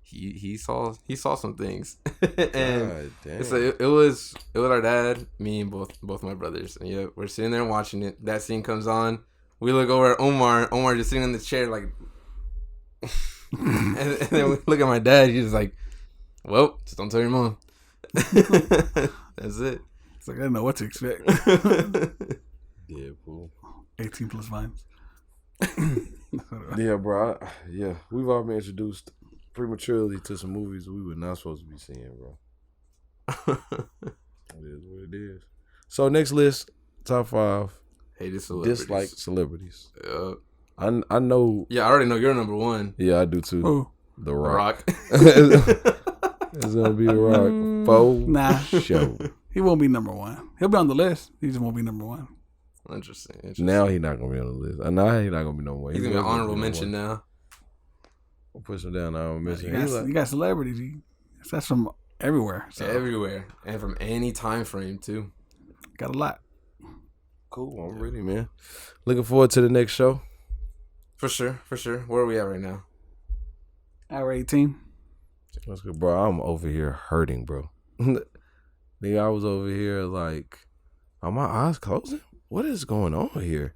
he saw some things, and so it was our dad, me, and both my brothers, and yeah, we're sitting there watching it. That scene comes on. We look over at Omar just sitting in the chair like, and then we look at my dad. He's just like, well, just don't tell your mom. That's it. It's like I didn't know what to expect. Yeah, cool. 18 plus vines. Yeah, bro. We've all been introduced prematurely to some movies we were not supposed to be seeing, bro. It is what it is. So next list, top 5 dislike celebrities. I know. Yeah, I already know you're number 1. Yeah, I do too. Who? The Rock. It's gonna be The Rock. Nah. Show. He won't be number 1. He'll be on the list. He just won't be number 1. Interesting. Now he's not gonna be on the list. Now he's not gonna be no more. He's gonna be an honorable mention now. I'll push him down. Honorable mention. You got celebrities. That's from everywhere. So. Everywhere, and from any time frame too. Got a lot. Cool. I'm ready, man. Looking forward to the next show. For sure. Where are we at right now? Hour 18. That's good, bro. I'm over here hurting, bro. Nigga, I was over here like, are my eyes closing? What is going on here?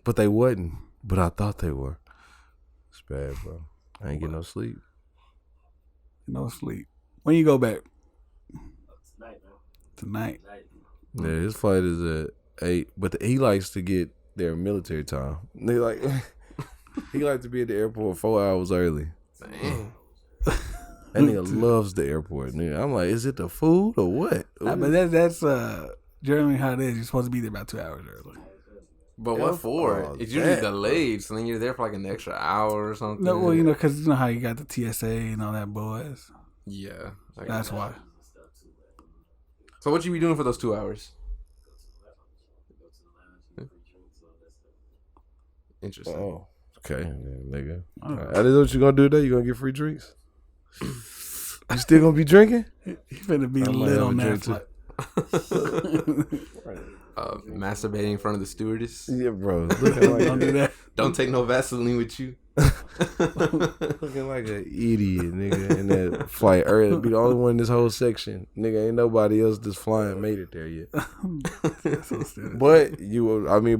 But they wasn't. But I thought they were. It's bad, bro. I ain't getting no sleep. No sleep. When you go back? Tonight, man. Tonight. Yeah, his flight is at 8. But he likes to get there military time. He like to be at the airport 4 hours early. Damn. That nigga loves the airport. Nigga. I'm like, is it the food or what? But that's generally how it is. You're supposed to be there about 2 hours early. But what for? It's usually delayed, so then you're there for like an extra hour or something. No, well, because you know how you got the TSA and all that boys. Yeah. That's why. So what you be doing for those 2 hours? Interesting. Oh, okay, nigga. That is what you gonna do today? You gonna get free drinks? You still gonna be drinking? You finna be lit on that flight. Masturbating in front of the stewardess. Yeah, bro. Don't do that. Don't take no Vaseline with you. Looking like an idiot, nigga, in that flight. Early, be the only one in this whole section. Nigga, ain't nobody else that's flying made it there yet. So But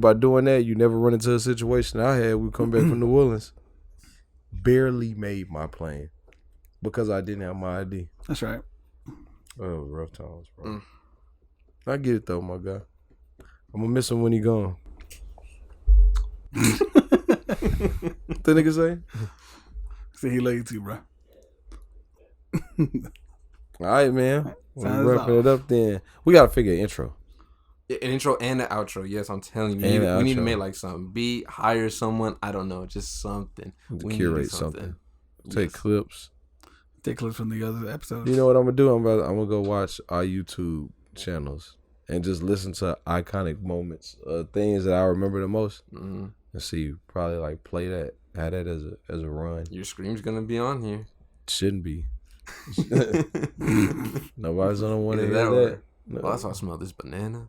by doing that, you never run into a situation I had. We come back from New Orleans, barely made my plane because I didn't have my ID. That's right. Oh, rough times, bro. I get it though, my guy. I'm gonna miss him when he gone. What the nigga say? See, he love you too, bro. All right, man. Sounds We're wrapping it up then. We gotta figure an intro. An intro and an outro. Yes, I'm telling you. We need to make like something. Hire someone. I don't know. Just something. We curate something. Take clips. Take clips from the other episodes. You know what I'm gonna do? I'm gonna go watch our YouTube channels and just listen to iconic moments, things that I remember the most, and see. Probably like play that, have that as a run. Your scream's gonna be on here. Shouldn't be. Nobody's gonna want to hear that. No. Well, that's why I smell this banana.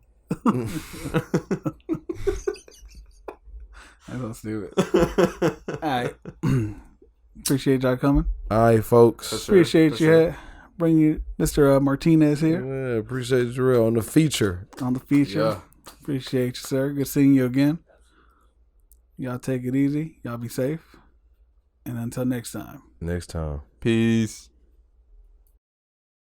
That's so stupid. All right. Appreciate y'all coming. All right, folks. Appreciate you. Bring you Mr. Martinez here. Yeah, appreciate Jarrell on the feature. Yeah. Appreciate you, sir. Good seeing you again. Y'all take it easy. Y'all be safe. And until next time. Next time. Peace.